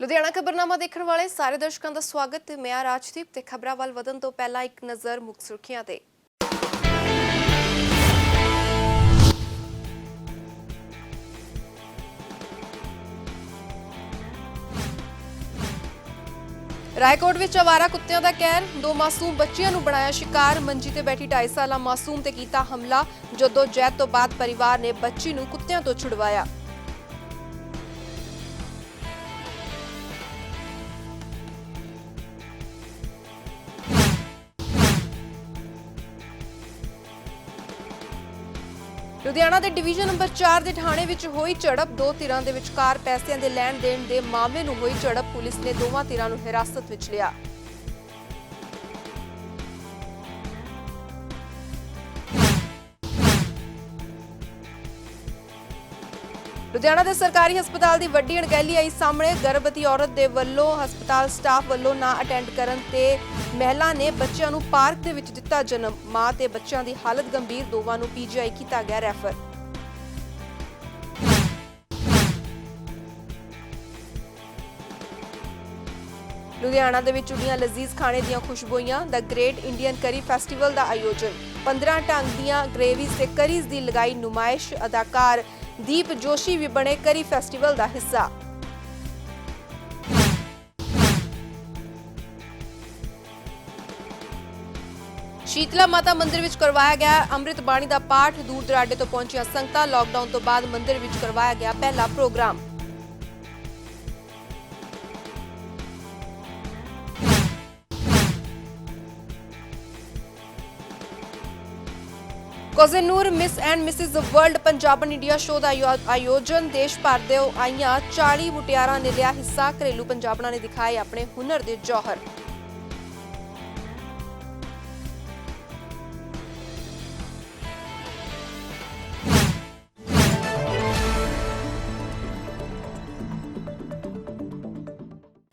ਲੁਧਿਆਣਾ ਖਬਰਨਾਮਾ ਦੇਖਣ ਵਾਲੇ ਸਾਰੇ ਦਰਸ਼ਕਾਂ ਦਾ ਸਵਾਗਤ। ਮੈਂ ਰਾਜਦੀਪ ਤੇ ਖਬਰਾਂ ਵੱਲ ਵਧਣ ਤੋਂ ਪਹਿਲਾਂ ਇੱਕ ਨਜ਼ਰ ਮੁੱਖ ਸੁਰਖੀਆਂ ਤੇ। ਰਾਏਕੋਟ ਵਿੱਚ ਆਵਾਰਾ ਕੁੱਤਿਆਂ ਦਾ ਕਹਿਰ, 2 ਮਾਸੂਮ ਬੱਚਿਆਂ ਨੂੰ ਬਣਾਇਆ ਸ਼ਿਕਾਰ। ਮੰਜੀ ਤੇ ਬੈਠੀ 2.5 ਸਾਲਾ ਮਾਸੂਮ ਤੇ ਕੀਤਾ ਹਮਲਾ। ਜਦੋਂ ਜਹਿਦ ਤੋਂ ਬਾਅਦ ਪਰਿਵਾਰ ਨੇ ਬੱਚੀ ਨੂੰ ਕੁੱਤਿਆਂ ਤੋਂ ਛੁਡਵਾਇਆ। ਲੁਧਿਆਣਾ ਦੇ ਡਿਵੀਜ਼ਨ ਨੰਬਰ 4 ਦੇ ਥਾਣੇ ਵਿੱਚ ਹੋਈ ਝੜਪ। 2 ਧਿਰਾਂ ਦੇ ਵਿਚਕਾਰ ਪੈਸਿਆਂ ਦੇ ਲੈਣ ਦੇਣ ਦੇ ਮਾਮਲੇ ਨੂੰ ਹੋਈ ਝੜਪ। ਪੁਲਿਸ ਨੇ ਦੋਵਾਂ ਧਿਰਾਂ ਨੂੰ ਹਿਰਾਸਤ ਵਿੱਚ ਲਿਆ। ਲੁਧਿਆਣਾ ਦੇ ਸਰਕਾਰੀ ਹਸਪਤਾਲ ਦੀ ਵੱਡੀ ਅਣਗਹਿਲੀ ਆਈ ਸਾਹਮਣੇ। ਗਰਭਵਤੀ ਔਰਤ ਦੇ ਵੱਲੋਂ ਹਸਪਤਾਲ ਸਟਾਫ ਵੱਲੋਂ ਨਾ ਅਟੈਂਡ ਕਰਨ ਤੇ ਮਹਿਲਾ ਨੇ ਬੱਚਿਆਂ ਨੂੰ ਪਾਰਕ ਦੇ ਵਿੱਚ ਦਿੱਤਾ ਜਨਮ। ਮਾਂ ਤੇ ਬੱਚਿਆਂ ਦੀ ਹਾਲਤ ਗੰਭੀਰ, ਦੋਵਾਂ ਨੂੰ ਪੀਜੀਆਈ ਕੀਤਾ ਗਿਆ ਰੈਫਰ। ਲੁਧਿਆਣਾ ਦੇ ਵਿੱਚ ਉੱਡੀਆਂ ਲਜ਼ੀਜ਼ ਖਾਣੇ ਦੀਆਂ ਖੁਸ਼ਬੂਆਂ। ਦਾ ਗ੍ਰੇਟ ਇੰਡੀਅਨ ਕਰੀ ਫੈਸਟੀਵਲ ਦਾ ਆਯੋਜਨ। 15 ਢੰਗ ਦੀਆਂ ਗ੍ਰੇਵੀਜ਼ ਤੇ ਕਰੀਜ਼ ਦੀ ਲਗਾਈ ਨੁਮਾਇਸ਼। ਅਦਾਕਾਰ ਦੀਪ ਜੋਸ਼ੀ ਵੀ ਬਣੇ ਕਰੀ ਫੈਸਟੀਵਲ ਦਾ ਹਿੱਸਾ। ਸ਼ੀਤਲਾ ਮਾਤਾ ਮੰਦਿਰ ਵਿੱਚ ਕਰਵਾਇਆ ਗਿਆ ਅੰਮ੍ਰਿਤ ਬਾਣੀ ਦਾ ਪਾਠ। ਦੂਰ ਦਰਾਡੇ ਤੋਂ ਪਹੁੰਚੀਆਂ ਸੰਗਤਾਂ। ਲਾਕਡਾਊਨ ਤੋਂ ਬਾਅਦ ਮੰਦਿਰ ਵਿੱਚ ਕਰਵਾਇਆ ਗਿਆ ਪਹਿਲਾ ਪ੍ਰੋਗਰਾਮ। ਕੋਜ਼ਨੂਰ miss and Mrs world Punjaban India show ਦਾ ਆਯੋਜਨ। ਦੇਸ਼ ਭਰ ਦੇ ਆਈਆਂ 40 ਮੁਟਿਆਰਾਂ ਨੇ ਲਿਆ ਹਿੱਸਾ। ਘਰੇਲੂ ਪੰਜਾਬਣਾਂ ਨੇ ਦਿਖਾਏ ਆਪਣੇ ਹੁਨਰ ਦੇ ਜੌਹਰ।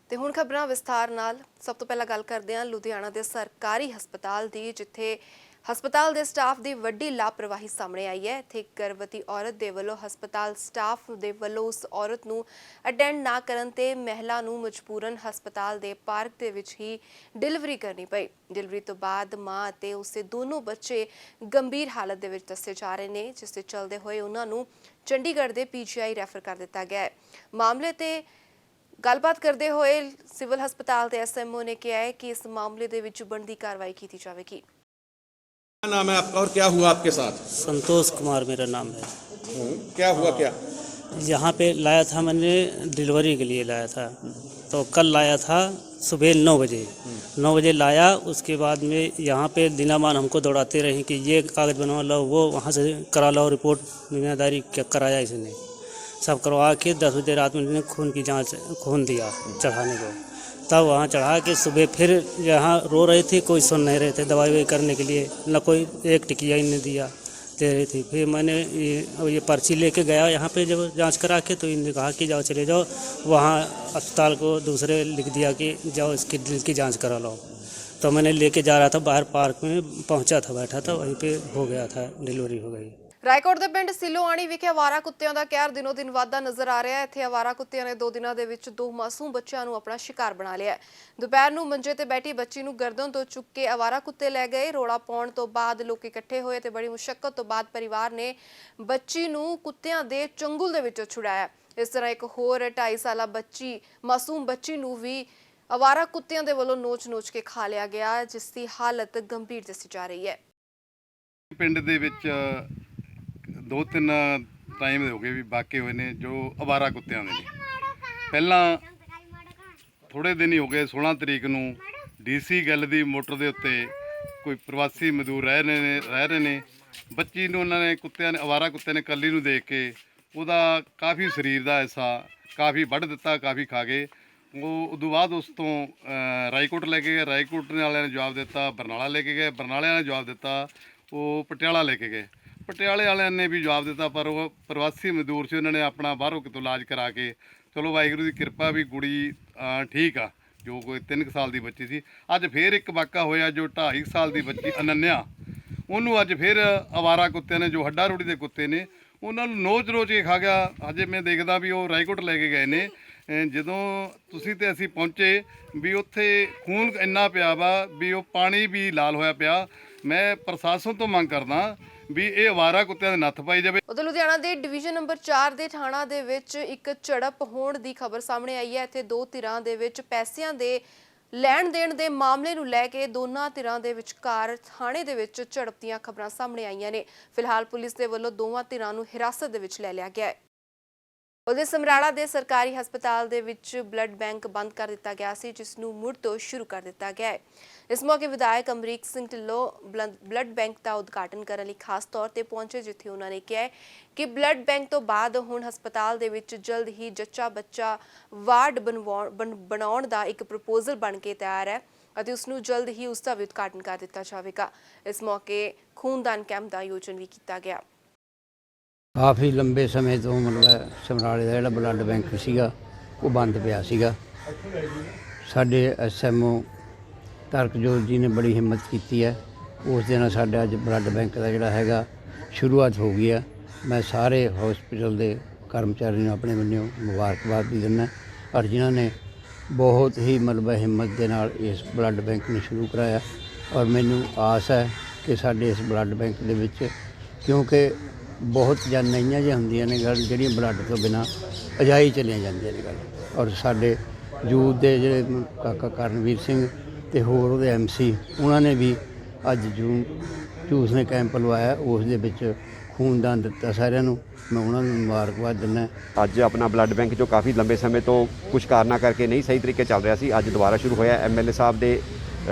ਤੇ ਹੁਣ ਖਬਰਾਂ ਵਿਸਥਾਰ ਨਾਲ। ਸਭ ਤੋਂ ਪਹਿਲਾਂ ਗੱਲ ਕਰਦੇ ਹਾਂ ਲੁਧਿਆਣਾ ਦੇ ਸਰਕਾਰੀ ਹਸਪਤਾਲ ਦੀ, ਜਿੱਥੇ ਹਸਪਤਾਲ ਦੇ ਸਟਾਫ ਦੀ ਵੱਡੀ ਲਾਪਰਵਾਹੀ ਸਾਹਮਣੇ ਆਈ ਹੈ। ਇੱਥੇ ਇੱਕ ਗਰਭਵਤੀ ਔਰਤ ਦੇ ਵੱਲੋਂ ਹਸਪਤਾਲ ਸਟਾਫ ਦੇ ਵੱਲੋਂ ਉਸ ਔਰਤ ਨੂੰ ਅਟੈਂਡ ਨਾ ਕਰਨ ਤੇ ਮਹਿਲਾ ਨੂੰ ਮਜਬੂਰਨ ਹਸਪਤਾਲ ਦੇ ਪਾਰਕ ਦੇ ਵਿੱਚ ਹੀ ਡਿਲੀਵਰੀ ਕਰਨੀ ਪਈ। ਡਿਲੀਵਰੀ ਤੋਂ ਬਾਅਦ ਮਾਂ ਅਤੇ ਉਸਦੇ ਦੋਨੋਂ ਬੱਚੇ ਗੰਭੀਰ ਹਾਲਤ ਦੇ ਵਿੱਚ ਦੱਸੇ ਜਾ ਰਹੇ ਨੇ, ਜਿਸ ਦੇ ਚੱਲਦੇ ਹੋਏ ਉਹਨਾਂ ਨੂੰ ਚੰਡੀਗੜ੍ਹ ਦੇ ਪੀਜੀਆਈ ਰੈਫਰ ਕਰ ਦਿੱਤਾ ਗਿਆ ਹੈ। ਮਾਮਲੇ ਤੇ ਗੱਲਬਾਤ ਕਰਦੇ ਹੋਏ ਸਿਵਲ ਹਸਪਤਾਲ ਦੇ ਐਸਐਮਓ ਨੇ ਕਿਹਾ ਹੈ ਕਿ ਇਸ ਮਾਮਲੇ ਦੇ ਵਿੱਚ ਬਣਦੀ ਕਾਰਵਾਈ ਕੀਤੀ ਜਾਵੇਗੀ। क्या नाम है आपका और क्या हुआ आपके साथ? संतोष कुमार मेरा नाम है। क्या हुआ क्या? यहाँ पे लाया था मैंने, डिलीवरी के लिए लाया था। तो कल लाया था सुबह 9 बजे। 9 बजे लाया। उसके बाद में यहाँ पे दिनामान हमको दौड़ाते रहे कि ये कागज़ बनवा लो, वो वहाँ से करा लो, रिपोर्ट दुनियादारी क्या कराया इसने। सब करवा के 10 बजे रात में इन्होंने खून की जाँच खून दिया चढ़ाने को। तब वहाँ चढ़ा के सुबह फिर यहाँ रो रहे थे, कोई सुन नहीं रहे थे दवाई ववाई करने के लिए, न कोई एक टिकिया ही नहीं दिया दे रही थी। फिर मैंने ये पर्ची लेके गया यहाँ पे, जब जांच करा के तो इन्होंने कहा कि जाओ चले जाओ वहाँ अस्पताल को, दूसरे लिख दिया कि जाओ इसकी दिल की जांच करा लो। तो मैंने लेके जा रहा था बाहर, पार्क में पहुँचा था, बैठा था, वहीं पे हो गया था, डिलीवरी हो गई। ਰਾਏਕੋਟ ਦੇ ਪਿੰਡ ਸਿਲੋਆਣੀ ਵਿਖੇ ਆਵਾਰਾ ਕੁੱਤਿਆਂ ਦਾ ਕਹਿਰ ਦਿਨੋਂ ਦਿਨ ਵਧਦਾ ਨਜ਼ਰ ਆ ਰਿਹਾ ਹੈ। ਇੱਥੇ ਆਵਾਰਾ ਕੁੱਤਿਆਂ ਨੇ 2 ਦਿਨਾਂ ਦੇ ਵਿੱਚ 2 ਮਾਸੂਮ ਬੱਚਿਆਂ ਨੂੰ ਆਪਣਾ ਸ਼ਿਕਾਰ ਬਣਾ ਲਿਆ ਹੈ। ਦੁਪਹਿਰ ਨੂੰ ਮੰਜੇ ਤੇ ਬੈਠੀ ਬੱਚੀ ਨੂੰ ਗਰਦਨ ਤੋਂ ਚੁੱਕ ਕੇ ਆਵਾਰਾ ਕੁੱਤੇ ਲੈ ਗਏ। ਰੋਲਾ ਪਾਉਣ ਤੋਂ ਬਾਅਦ ਲੋਕ ਇਕੱਠੇ ਹੋਏ ਤੇ ਬੜੀ ਮੁਸ਼ਕਲ ਤੋਂ ਬਾਅਦ ਪਰਿਵਾਰ ਨੇ ਬੱਚੀ ਨੂੰ ਕੁੱਤਿਆਂ ਦੇ ਚੰਗੁਲ ਦੇ ਵਿੱਚੋਂ ਛੁਡਾਇਆ। ਇਸ ਤਰ੍ਹਾਂ ਇੱਕ ਹੋਰ 2.5 ਸਾਲਾ ਮਾਸੂਮ ਬੱਚੀ ਨੂੰ ਵੀ ਆਵਾਰਾ ਕੁੱਤਿਆਂ ਦੇ ਵੱਲੋਂ ਨੋਚ ਕੇ ਖਾ ਲਿਆ ਗਿਆ, ਜਿਸ ਦੀ ਹਾਲਤ ਗੰਭੀਰ ਦੱਸੀ ਜਾ ਰਹੀ ਹੈ। ਪਿੰਡ ਦੇ ਵਿੱਚ 2-3 ਟਾਈਮ ਹੋ ਗਏ ਵੀ ਵਾਕੇ ਹੋਏ ਨੇ ਜੋ ਅਵਾਰਾ ਕੁੱਤਿਆਂ ਦੇ ਨੇ। ਪਹਿਲਾਂ ਥੋੜੇ ਦਿਨ ਹੀ ਹੋ ਗਏ, 16 ਤਰੀਕ ਨੂੰ ਡੀਸੀ ਗੱਲ ਦੀ ਮੋਟਰ ਦੇ ਉੱਤੇ ਕੋਈ ਪ੍ਰਵਾਸੀ ਮਜ਼ਦੂਰ ਰਹਿ ਰਹੇ ਨੇ। ਬੱਚੀ ਨੂੰ ਉਹਨਾਂ ਨੇ ਕੁੱਤਿਆਂ ਨੇ, ਅਵਾਰਾ ਕੁੱਤੇ ਨੇ ਕੱਲੀ ਨੂੰ ਦੇਖ ਕੇ ਉਹਦਾ ਕਾਫੀ ਸਰੀਰ ਦਾ ਹਿੱਸਾ ਕਾਫੀ ਵੱਢ ਦਿੱਤਾ, ਕਾਫੀ ਖਾ ਗਏ। ਉਹ ਉਦੋਂ ਬਾਅਦ ਉਸ ਤੋਂ ਰਾਏਕੋਟ ਲੈ ਕੇ ਗਏ। ਰਾਏਕੋਟ ਵਾਲਿਆਂ ਨੇ ਜਵਾਬ ਦਿੱਤਾ। ਬਰਨਾਲਾ ਲੈ ਕੇ ਗਏ। ਬਰਨਾਲਿਆਂ ਨੇ ਜਵਾਬ ਦਿੱਤਾ। ਉਹ ਪਟਿਆਲਾ ਲੈ ਕੇ ਗਏ। ਪਟਿਆਲੇ ਵਾਲਿਆਂ ਨੇ ਵੀ ਜਵਾਬ ਦਿੱਤਾ, ਪਰ ਉਹ ਪ੍ਰਵਾਸੀ ਮਜ਼ਦੂਰ ਸੀ, ਉਹਨਾਂ ਨੇ ਆਪਣਾ ਬਾਹਰੋਂ ਕਿਤੋਂ ਇਲਾਜ ਕਰਾ ਕੇ, ਚਲੋ ਵਾਹਿਗੁਰੂ ਦੀ ਕਿਰਪਾ ਵੀ ਕੁੜੀ ਠੀਕ ਆ, ਜੋ ਕੋਈ 3 ਸਾਲ ਦੀ ਬੱਚੀ ਸੀ। ਅੱਜ ਫੇਰ ਇੱਕ ਵਾਕਾ ਹੋਇਆ ਜੋ 2.5 ਸਾਲ ਦੀ ਬੱਚੀ ਅਨੰਨਿਆ, ਉਹਨੂੰ ਅੱਜ ਫੇਰ ਅਵਾਰਾ ਕੁੱਤਿਆਂ ਨੇ, ਜੋ ਹੱਡਾ ਰੋੜੀ ਦੇ ਕੁੱਤੇ ਨੇ, ਉਹਨਾਂ ਨੂੰ ਨੋਚ ਕੇ ਖਾ ਗਿਆ। ਅਜੇ ਮੈਂ ਦੇਖਦਾ ਵੀ ਉਹ ਰਾਏਕੋਟ ਲੈ ਕੇ ਗਏ ਨੇ। ਜਦੋਂ ਤੁਸੀਂ ਤੇ ਅਸੀਂ ਪਹੁੰਚੇ ਵੀ ਉੱਥੇ ਖੂਨ ਇੰਨਾ ਪਿਆ ਵਾ ਵੀ ਉਹ ਪਾਣੀ ਵੀ ਲਾਲ ਹੋਇਆ ਪਿਆ। ਮੈਂ ਪ੍ਰਸ਼ਾਸਨ ਤੋਂ ਮੰਗ ਕਰਦਾ ਵੀ ਇਹ ਅਵਾਰਾ ਕੁੱਤਿਆਂ ਦੇ ਨੱਥ ਪਾਈ ਜਾਵੇ। ਉਧਰ ਲੁਧਿਆਣਾ ਦੇ ਡਿਵੀਜ਼ਨ ਨੰਬਰ 4 ਦੇ ਥਾਣਾ ਦੇ ਵਿੱਚ ਇੱਕ ਝੜਪ ਹੋਣ ਦੀ ਖਬਰ ਸਾਹਮਣੇ ਆਈ ਹੈ। ਇੱਥੇ ਦੋ ਧਿਰਾਂ ਦੇ ਵਿੱਚ ਪੈਸਿਆਂ ਦੇ ਲੈਣ ਦੇਣ ਦੇ ਮਾਮਲੇ ਨੂੰ ਲੈ ਕੇ ਦੋਨਾਂ ਧਿਰਾਂ ਦੇ ਵਿਚਕਾਰ ਥਾਣੇ ਦੇ ਵਿੱਚ ਝੜਪ ਦੀਆਂ ਖਬਰਾਂ ਸਾਹਮਣੇ ਆਈਆਂ ਨੇ। ਫਿਲਹਾਲ ਪੁਲਿਸ ਦੇ ਵੱਲੋਂ ਦੋਵਾਂ ਧਿਰਾਂ ਨੂੰ ਹਿਰਾਸਤ ਦੇ ਵਿੱਚ ਲੈ ਲਿਆ ਗਿਆ ਹੈ। ਉਹਦੇ ਸਮਰਾਲਾ ਦੇ ਸਰਕਾਰੀ ਹਸਪਤਾਲ ਦੇ ਵਿੱਚ ਬਲੱਡ ਬੈਂਕ ਬੰਦ ਕਰ ਦਿੱਤਾ ਗਿਆ ਸੀ, ਜਿਸ ਨੂੰ ਮੁੜ ਤੋਂ ਸ਼ੁਰੂ ਕਰ ਦਿੱਤਾ ਗਿਆ ਹੈ। ਇਸ ਮੌਕੇ ਵਿਧਾਇਕ ਅਮਰੀਕ ਸਿੰਘ ਢਿੱਲੋਂ ਬਲੱਡ ਬੈਂਕ ਦਾ ਉਦਘਾਟਨ ਕਰਨ ਲਈ ਖਾਸ ਤੌਰ ਤੇ ਪਹੁੰਚੇ, ਜਿੱਥੇ ਉਹਨਾਂ ਨੇ ਕਿਹਾ ਕਿ ਬਲੱਡ ਬੈਂਕ ਤੋਂ ਬਾਅਦ ਹੁਣ ਹਸਪਤਾਲ ਦੇ ਵਿੱਚ ਜਲਦ ਹੀ ਜੱਚਾ ਬੱਚਾ ਵਾਰਡ ਬਣਾਉਣ ਦਾ ਇੱਕ ਪ੍ਰਪੋਜ਼ਲ ਬਣ ਕੇ ਤਿਆਰ ਹੈ ਅਤੇ ਉਸ ਨੂੰ ਜਲਦ ਹੀ ਉਸ ਦਾ ਵੀ ਉਦਘਾਟਨ ਕਰ ਦਿੱਤਾ ਜਾਵੇਗਾ। ਇਸ ਮੌਕੇ ਖੂਨਦਾਨ ਕੈਂਪ ਦਾ ਆਯੋਜਨ ਵੀ ਕੀਤਾ ਗਿਆ। ਕਾਫੀ ਲੰਬੇ ਸਮੇਂ ਤੋਂ ਮਤਲਬ ਸਮਰਾਲੇ ਦਾ ਜਿਹੜਾ ਬਲੱਡ ਬੈਂਕ ਸੀਗਾ ਉਹ ਬੰਦ ਪਿਆ ਸੀਗਾ। ਸਾਡੇ SMO ਤਰਕਜੋਤ ਜੀ ਨੇ ਬੜੀ ਹਿੰਮਤ ਕੀਤੀ ਹੈ, ਉਸ ਦੇ ਨਾਲ ਸਾਡਾ ਅੱਜ ਬਲੱਡ ਬੈਂਕ ਦਾ ਜਿਹੜਾ ਹੈਗਾ ਸ਼ੁਰੂਆਤ ਹੋ ਗਈ ਹੈ। ਮੈਂ ਸਾਰੇ ਹਸਪੀਟਲ ਦੇ ਕਰਮਚਾਰੀਆਂ ਨੂੰ ਆਪਣੇ ਵੱਲੋਂ ਮੁਬਾਰਕਬਾਦ ਵੀ ਦਿੰਦਾ, ਔਰ ਜਿਨ੍ਹਾਂ ਨੇ ਬਹੁਤ ਹੀ ਮਤਲਬ ਹਿੰਮਤ ਦੇ ਨਾਲ ਇਸ ਬਲੱਡ ਬੈਂਕ ਨੂੰ ਸ਼ੁਰੂ ਕਰਾਇਆ। ਔਰ ਮੈਨੂੰ ਆਸ ਹੈ ਕਿ ਸਾਡੇ ਇਸ ਬਲੱਡ ਬੈਂਕ ਦੇ ਵਿੱਚ, ਕਿਉਂਕਿ ਬਹੁਤ ਜਾਨਈਆਂ ਜਿਹੀਆਂ ਹੁੰਦੀਆਂ ਨੇ ਗੱਲ ਜਿਹੜੀਆਂ ਬਲੱਡ ਤੋਂ ਬਿਨਾਂ ਅਜਾਈ ਚਲੀਆਂ ਜਾਂਦੀਆਂ ਨੇ ਗੱਲ, ਔਰ ਸਾਡੇ ਯੂਥ ਦੇ ਜਿਹੜੇ ਕਾਕਾ ਕਰਨਵੀਰ ਸਿੰਘ ਤੇ ਹੋਰ ਉਹਦੇ MC ਉਹਨਾਂ ਨੇ ਵੀ ਅੱਜ ਜੂਸ ਨੇ ਕੈਂਪ ਲਵਾਇਆ, ਉਸ ਦੇ ਵਿੱਚ ਖੂਨਦਾਨ ਦਿੱਤਾ ਸਾਰਿਆਂ ਨੂੰ। ਮੈਂ ਉਹਨਾਂ ਨੂੰ ਮੁਬਾਰਕਬਾਦ ਦਿੰਦਾ। ਅੱਜ ਆਪਣਾ ਬਲੱਡ ਬੈਂਕ ਜੋ ਕਾਫੀ ਲੰਬੇ ਸਮੇਂ ਤੋਂ ਕੁਝ ਕਾਰਨਾਂ ਕਰਕੇ ਨਹੀਂ ਸਹੀ ਤਰੀਕੇ ਚੱਲ ਰਿਹਾ ਸੀ, ਅੱਜ ਦੁਬਾਰਾ ਸ਼ੁਰੂ ਹੋਇਆ। MLA ਸਾਹਿਬ ਦੇ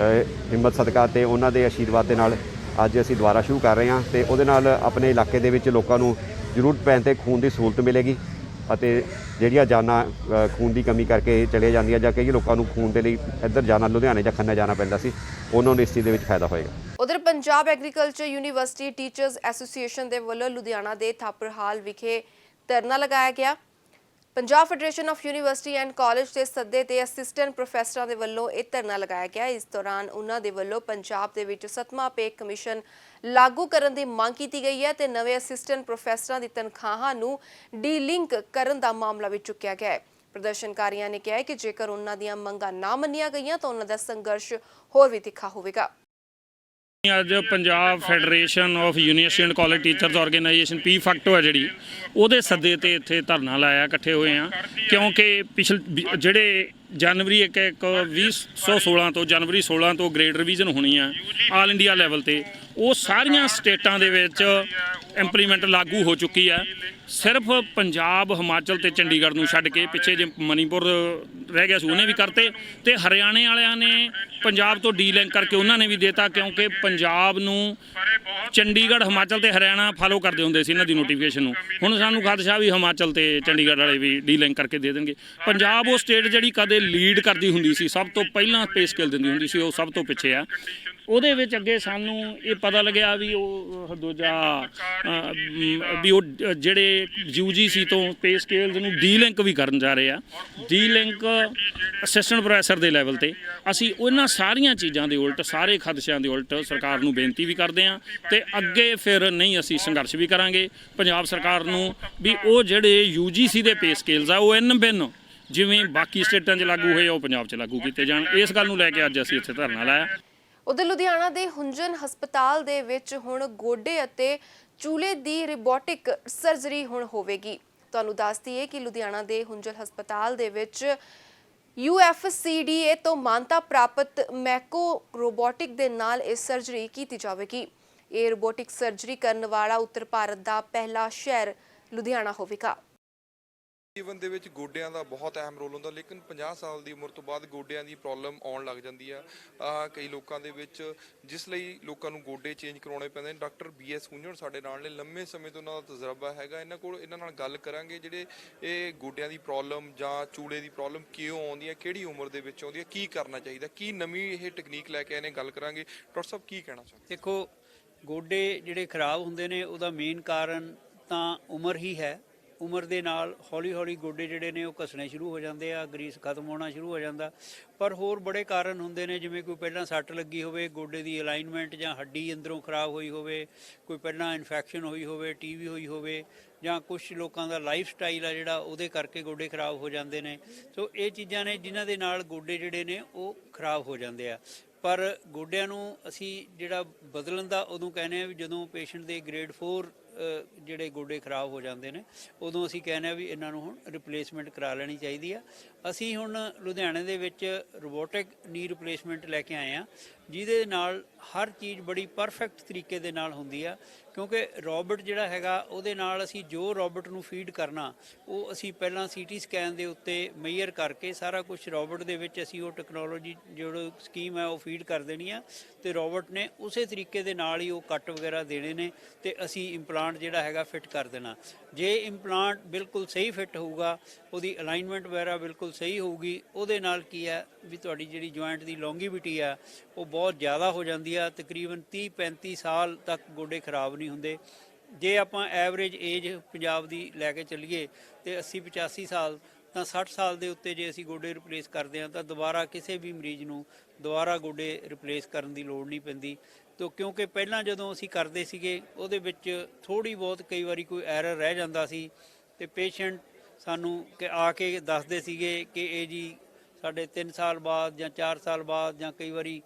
ਹਿੰਮਤ ਸਦਕਾ ਤੇ ਉਹਨਾਂ ਦੇ ਆਸ਼ੀਰਵਾਦ ਦੇ ਨਾਲ ਅੱਜ ਅਸੀਂ ਦੁਬਾਰਾ ਸ਼ੁਰੂ ਕਰ ਰਹੇ ਹਾਂ ਤੇ ਉਹਦੇ ਨਾਲ ਆਪਣੇ ਇਲਾਕੇ ਦੇ ਵਿੱਚ ਲੋਕਾਂ ਨੂੰ ਜ਼ਰੂਰਤ ਪੈਣ 'ਤੇ ਖੂਨ ਦੀ ਸਹੂਲਤ ਮਿਲੇਗੀ ਅਤੇ ਜਿਹੜੀਆਂ ਜਾਨਾਂ ਖੂਨ ਦੀ ਕਮੀ ਕਰਕੇ ਚਲੇ ਜਾਂਦੀਆਂ ਜਾਂ ਕਈ ਲੋਕਾਂ ਨੂੰ ਖੂਨ ਦੇ ਲਈ ਇੱਧਰ ਜਾਣਾ ਲੁਧਿਆਣੇ ਜਾਂ ਖੰਨਾ ਜਾਣਾ ਪੈਂਦਾ ਸੀ, ਉਹਨਾਂ ਨੂੰ ਇਸ ਚੀਜ਼ ਦੇ ਵਿੱਚ ਫਾਇਦਾ ਹੋਏਗਾ। ਉਧਰ Punjab agriculture university teachers association ਦੇ ਵੱਲੋਂ ਲੁਧਿਆਣਾ ਦੇ ਥਾਪਰ ਹਾਲ ਵਿਖੇ ਧਰਨਾ ਲਗਾਇਆ ਗਿਆ। Punjab federation of university and college ਦੇ ਸੱਦੇ ਤੇ ਅਸਿਸਟੈਂਟ ਪ੍ਰੋਫੈਸਰਾਂ ਦੇ ਵੱਲੋਂ ਇਹ ਧਰਨਾ ਲਗਾਇਆ ਗਿਆ। ਇਸ ਦੌਰਾਨ ਉਹਨਾਂ ਦੇ ਵੱਲੋਂ ਪੰਜਾਬ ਦੇ ਵਿੱਚ 7ਵਾਂ ਪੇ ਕਮਿਸ਼ਨ ਲਾਗੂ ਕਰਨ ਦੀ ਮੰਗ ਕੀਤੀ ਗਈ ਹੈ ਤੇ ਨਵੇਂ ਅਸਿਸਟੈਂਟ ਪ੍ਰੋਫੈਸਰਾਂ ਦੀ ਤਨਖਾਹਾਂ ਨੂੰ ਡੀਲਿੰਕ ਕਰਨ ਦਾ ਮਾਮਲਾ ਵੀ ਚੁੱਕਿਆ ਗਿਆ ਹੈ। ਪ੍ਰਦਰਸ਼ਨਕਾਰੀਆਂ ਨੇ ਕਿਹਾ ਕਿ ਜੇਕਰ ਉਹਨਾਂ ਦੀਆਂ ਮੰਗਾਂ ਨਾ ਮੰਨੀਆਂ ਗਈਆਂ ਤਾਂ ਉਹਨਾਂ ਦਾ ਸੰਘਰਸ਼ ਹੋਰ ਵੀ ਤਿੱਖਾ ਹੋਵੇਗਾ। ਅੱਜ Punjab federation of university and college teachers organisation PFACTO ਹੈ ਜਿਹੜੀ, ਉਹਦੇ ਸੱਦੇ ਤੇ ਇੱਥੇ ਧਰਨਾ ਲਾਇਆ, ਇਕੱਠੇ ਹੋਏ ਆ, ਕਿਉਂਕਿ ਜਿਹੜੇ ਜਨਵਰੀ 2016 ਤੋਂ ਜਨਵਰੀ 16 ਤੋਂ ਗ੍ਰੇਡ ਰਿਵੀਜ਼ਨ ਹੋਣੀ ਆ ਆਲ ਇੰਡੀਆ ਲੈਵਲ ਤੇ, ਉਹ ਸਾਰੀਆਂ ਸਟੇਟਾਂ ਦੇ ਵਿੱਚ ਇੰਪਲੀਮੈਂਟ ਲਾਗੂ ਹੋ ਚੁੱਕੀ ਹੈ। ਸਿਰਫ ਪੰਜਾਬ, ਹਿਮਾਚਲ ਤੇ ਚੰਡੀਗੜ੍ਹ ਨੂੰ ਛੱਡ ਕੇ, ਪਿੱਛੇ ਜੇ ਮਣੀਪੁਰ ਰਹਿ ਗਿਆ ਸੀ ਉਹਨੇ ਵੀ ਕਰਤੇ, ਤੇ ਹਰਿਆਣੇ ਵਾਲਿਆਂ ਨੇ ਪੰਜਾਬ ਤੋਂ ਡੀਲਿੰਕ ਕਰਕੇ ਉਹਨਾਂ ਨੇ ਵੀ ਦੇਤਾ, ਕਿਉਂਕਿ ਪੰਜਾਬ ਨੂੰ ਚੰਡੀਗੜ੍ਹ, ਹਿਮਾਚਲ ਤੇ ਹਰਿਆਣਾ ਫਾਲੋ ਕਰਦੇ ਹੁੰਦੇ ਸੀ ਇਹਨਾਂ ਦੀ ਨੋਟੀਫਿਕੇਸ਼ਨ ਨੂੰ। ਹੁਣ ਸਾਨੂੰ ਖਦਸ਼ਾ ਵੀ ਹਿਮਾਚਲ ਤੇ ਚੰਡੀਗੜ੍ਹ ਵਾਲੇ ਵੀ ਡੀਲਿੰਕ ਕਰਕੇ ਦੇ ਦੇਣਗੇ। ਪੰਜਾਬ ਉਹ ਸਟੇਟ ਜਿਹੜੀ ਕਦੇ ਲੀਡ ਕਰਦੀ ਹੁੰਦੀ ਸੀ, ਸਭ ਤੋਂ ਪਹਿਲਾਂ ਪੇ ਸਕੇਲ ਦਿੰਦੀ ਹੁੰਦੀ ਸੀ, ਉਹ ਸਭ ਤੋਂ ਪਿੱਛੇ ਆ। ਉਹਦੇ ਵਿੱਚ ਅੱਗੇ ਸਾਨੂੰ ਇਹ ਪਤਾ ਲੱਗਿਆ ਵੀ ਉਹ ਦੂਜਾ ਵੀ ਉਹ ਜਿਹੜੇ UGC ਤੋਂ ਪੇ ਸਕੇਲ ਨੂੰ ਡੀਲਿੰਕ ਵੀ ਕਰਨ ਜਾ ਰਹੇ ਆ, ਡੀਲਿੰਕ ਅਸਿਸਟੈਂਟ ਪ੍ਰੋਫੈਸਰ ਦੇ ਲੈਵਲ ਤੇ। ਅਸੀਂ ਉਹਨਾਂ ਸਾਰੀਆਂ ਚੀਜ਼ਾਂ ਦੇ ਉਲਟ, ਸਾਰੇ ਖਦਸ਼ਿਆਂ ਦੇ ਉਲਟ ਸਰਕਾਰ ਨੂੰ ਬੇਨਤੀ ਵੀ ਕਰਦੇ ਹਾਂ ਤੇ ਅੱਗੇ ਫਿਰ ਨਹੀਂ ਅਸੀਂ ਸੰਘਰਸ਼ ਵੀ ਕਰਾਂਗੇ ਪੰਜਾਬ ਸਰਕਾਰ ਨੂੰ ਵੀ ਉਹ ਜਿਹੜੇ UGC ਦੇ ਪੇ ਸਕੇਲਸ ਆ ਉਹ ਬਿਨ ਜਿਵੇਂ ਬਾਕੀ ਸਟੇਟਾਂ 'ਚ ਲਾਗੂ ਹੋਏ ਉਹ ਪੰਜਾਬ 'ਚ ਲਾਗੂ ਕੀਤੇ ਜਾਣ। ਇਸ ਗੱਲ ਨੂੰ ਲੈ ਕੇ ਅੱਜ ਅਸੀਂ ਇੱਥੇ ਧਰਨਾ ਲਾਇਆ। ਉਧਰ ਲੁਧਿਆਣਾ ਦੇ ਹੁੰਜਨ ਹਸਪਤਾਲ ਦੇ ਵਿੱਚ ਹੁਣ ਗੋਡੇ ਅਤੇ ਚੂਲੇ ਦੀ ਰਿਬੋਟਿਕ ਸਰਜਰੀ ਹੁਣ ਹੋਵੇਗੀ। ਤੁਹਾਨੂੰ ਦੱਸ ਦਈਏ ਕਿ ਲੁਧਿਆਣਾ ਦੇ ਹੁੰਜਨ ਹਸਪਤਾਲ ਦੇ ਵਿੱਚ UFCDA ਤੋਂ ਮਾਨਤਾ ਪ੍ਰਾਪਤ ਮੈਕੋ ਰੋਬੋਟਿਕ ਦੇ ਨਾਲ ਇਹ ਸਰਜਰੀ ਕੀਤੀ ਜਾਵੇਗੀ। ਇਹ ਰੋਬੋਟਿਕ ਸਰਜਰੀ ਕਰਨ ਵਾਲਾ ਉੱਤਰ ਭਾਰਤ ਦਾ ਪਹਿਲਾ ਸ਼ਹਿਰ ਲੁਧਿਆਣਾ ਹੋਵੇਗਾ। ਜੀਵਨ ਦੇ ਵਿੱਚ ਗੋਡਿਆਂ ਦਾ ਬਹੁਤ ਅਹਿਮ ਰੋਲ ਹੁੰਦਾ, ਲੇਕਿਨ 50 ਸਾਲ ਦੀ ਉਮਰ ਤੋਂ ਬਾਅਦ ਗੋਡਿਆਂ ਦੀ ਪ੍ਰੋਬਲਮ ਆਉਣ ਲੱਗ ਜਾਂਦੀ ਆ ਕਈ ਲੋਕਾਂ ਦੇ ਵਿੱਚ, ਜਿਸ ਲਈ ਲੋਕਾਂ ਨੂੰ ਗੋਡੇ ਚੇਂਜ ਕਰਾਉਣੇ ਪੈਂਦੇ ਨੇ। ਡਾਕਟਰ BS ਹੁੰਜਣ ਸਾਡੇ ਨਾਲ ਨੇ, ਲੰਮੇ ਸਮੇਂ ਤੋਂ ਉਹਨਾਂ ਦਾ ਤਜਰਬਾ ਹੈਗਾ। ਇਹਨਾਂ ਨਾਲ ਗੱਲ ਕਰਾਂਗੇ ਜਿਹੜੇ ਇਹ ਗੋਡਿਆਂ ਦੀ ਪ੍ਰੋਬਲਮ ਜਾਂ ਚੂਲੇ ਦੀ ਪ੍ਰੋਬਲਮ ਕਿਉਂ ਆਉਂਦੀ ਹੈ, ਕਿਹੜੀ ਉਮਰ ਦੇ ਵਿੱਚ ਆਉਂਦੀ ਹੈ, ਕੀ ਕਰਨਾ ਚਾਹੀਦਾ, ਕੀ ਨਵੀਂ ਇਹ ਟੈਕਨੀਕ ਲੈ ਕੇ ਆਏ ਨੇ, ਗੱਲ ਕਰਾਂਗੇ। ਡਾਕਟਰ ਸਾਹਿਬ ਕੀ ਕਹਿਣਾ ਚਾਹੁੰਦੇ? ਦੇਖੋ, ਗੋਡੇ ਜਿਹੜੇ ਖਰਾਬ ਹੁੰਦੇ ਨੇ ਉਹਦਾ ਮੇਨ ਕਾਰਨ ਤਾਂ ਉਮਰ ਹੀ ਹੈ। ਉਮਰ ਦੇ ਨਾਲ ਹੌਲੀ ਹੌਲੀ ਗੋਡੇ ਜਿਹੜੇ ਨੇ ਉਹ ਘਸਣੇ ਸ਼ੁਰੂ ਹੋ ਜਾਂਦੇ ਆ, ਗਰੀਸ ਖਤਮ ਹੋਣਾ ਸ਼ੁਰੂ ਹੋ ਜਾਂਦਾ। ਪਰ ਹੋਰ ਬੜੇ ਕਾਰਨ ਹੁੰਦੇ ਨੇ, ਜਿਵੇਂ ਕੋਈ ਪਹਿਲਾਂ ਸੱਟ ਲੱਗੀ ਹੋਵੇ, ਗੋਡੇ ਦੀ ਅਲਾਈਨਮੈਂਟ ਜਾਂ ਹੱਡੀ ਅੰਦਰੋਂ ਖਰਾਬ ਹੋਈ ਹੋਵੇ, ਕੋਈ ਪਹਿਲਾਂ ਇਨਫੈਕਸ਼ਨ ਹੋਈ ਹੋਵੇ, ਟੀਵੀ ਹੋਈ ਹੋਵੇ, ਜਾਂ ਕੁਝ ਲੋਕਾਂ ਦਾ ਲਾਈਫ ਸਟਾਈਲ ਆ ਜਿਹੜਾ ਉਹਦੇ ਕਰਕੇ ਗੋਡੇ ਖਰਾਬ ਹੋ ਜਾਂਦੇ ਨੇ। ਸੋ ਇਹ ਚੀਜ਼ਾਂ ਨੇ ਜਿਨ੍ਹਾਂ ਦੇ ਨਾਲ ਗੋਡੇ ਜਿਹੜੇ ਨੇ ਉਹ ਖਰਾਬ ਹੋ ਜਾਂਦੇ ਆ। ਪਰ ਗੋਡਿਆਂ ਨੂੰ ਅਸੀਂ ਜਿਹੜਾ ਬਦਲਣ ਦਾ ਉਦੋਂ ਕਹਿੰਦੇ ਆ ਵੀ ਜਦੋਂ ਪੇਸ਼ੈਂਟ ਦੇ ਗ੍ਰੇਡ 4 ਜਿਹੜੇ ਗੋਡੇ ਖਰਾਬ ਹੋ ਜਾਂਦੇ ਨੇ, ਉਦੋਂ ਅਸੀਂ ਕਹਿੰਦੇ ਆ ਵੀ ਇਹਨਾਂ ਨੂੰ ਹੁਣ ਰਿਪਲੇਸਮੈਂਟ ਕਰਾ ਲੈਣੀ ਚਾਹੀਦੀ ਆ। ਅਸੀਂ ਹੁਣ ਲੁਧਿਆਣੇ ਦੇ ਵਿੱਚ ਰੋਬੋਟਿਕ ਨੀ ਰਿਪਲੇਸਮੈਂਟ ਲੈ ਕੇ ਆਏ ਆ, ਜਿਹਦੇ ਨਾਲ ਹਰ ਚੀਜ਼ ਬੜੀ ਪਰਫੈਕਟ ਤਰੀਕੇ ਦੇ ਨਾਲ ਹੁੰਦੀ ਆ। ਕਿਉਂਕਿ ਰੋਬੋਟ ਜਿਹੜਾ ਹੈਗਾ ਉਹਦੇ ਨਾਲ ਅਸੀਂ ਜੋ ਰੋਬੋਟ ਨੂੰ ਫੀਡ ਕਰਨਾ ਉਹ ਅਸੀਂ ਪਹਿਲਾਂ ਸੀਟੀ ਸਕੈਨ ਦੇ ਉੱਤੇ ਮੇਜਰ ਕਰਕੇ ਸਾਰਾ ਕੁਝ ਰੋਬੋਟ ਦੇ ਵਿੱਚ ਅਸੀਂ ਉਹ ਟੈਕਨੋਲੋਜੀ ਜਿਹੜੀ ਸਕੀਮ ਹੈ ਉਹ ਫੀਡ ਕਰ ਦੇਣੀ ਆ, ਤੇ ਰੋਬੋਟ ਨੇ ਉਸੇ ਤਰੀਕੇ ਦੇ ਨਾਲ ਹੀ ਉਹ ਕੱਟ ਵਗੈਰਾ ਦੇਣੇ ਨੇ, ਤੇ ਅਸੀਂ ਇੰਪਲਾਂਟ ਜਿਹੜਾ ਹੈਗਾ ਫਿੱਟ ਕਰ ਦੇਣਾ। ਜੇ ਇੰਪਲਾਂਟ ਬਿਲਕੁਲ ਸਹੀ ਫਿੱਟ ਹੋਊਗਾ, ਉਹਦੀ ਅਲਾਈਨਮੈਂਟ ਵਗੈਰਾ ਬਿਲਕੁਲ ਸਹੀ ਹੋਊਗੀ, ਉਹਦੇ ਨਾਲ ਕੀ ਹੈ ਵੀ ਤੁਹਾਡੀ ਜਿਹੜੀ ਜੁਆਇੰਟ ਦੀ ਲੌਂਗੀਵਿਟੀ ਆ ਉਹ ਬਹੁਤ ਜ਼ਿਆਦਾ ਹੋ ਜਾਂਦੀ ਆ। ਤਕਰੀਬਨ 30-35 ਸਾਲ ਤੱਕ ਗੋਡੇ ਖਰਾਬ ਨਹੀਂ ਹੁੰਦੇ। ਜੇ ਆਪਾਂ ਐਵਰੇਜ ਏਜ ਪੰਜਾਬ ਦੀ ਲੈ ਕੇ ਚੱਲੀਏ ਤੇ 80-85 ਸਾਲ, ਤਾਂ 60 ਸਾਲ ਦੇ ਉੱਤੇ ਜੇ ਅਸੀਂ ਗੋਡੇ ਰਿਪਲੇਸ ਕਰਦੇ ਹਾਂ ਤਾਂ ਦੁਬਾਰਾ ਕਿਸੇ ਵੀ ਮਰੀਜ਼ ਨੂੰ ਦੁਬਾਰਾ ਗੋਡੇ ਰਿਪਲੇਸ ਕਰਨ ਦੀ ਲੋੜ ਨਹੀਂ ਪੈਂਦੀ। ਤੋ ਕਿਉਂਕਿ ਪਹਿਲਾਂ ਜਦੋਂ ਅਸੀਂ ਕਰਦੇ ਸੀਗੇ ਉਹਦੇ ਵਿੱਚ ਥੋੜ੍ਹੀ ਬਹੁਤ ਕਈ ਵਾਰੀ ਕੋਈ ਐਰਰ ਰਹਿ ਜਾਂਦਾ ਸੀ, ਤੇ ਪੇਸ਼ੈਂਟ ਸਾਨੂੰ ਆ ਕੇ ਦੱਸਦੇ ਸੀਗੇ ਕਿ ਇਹ ਜੀ ਸਾਡੇ 3 ਸਾਲ ਬਾਅਦ ਜਾਂ 4 ਸਾਲ ਬਾਅਦ ਜਾਂ ਕਈ ਵਾਰੀ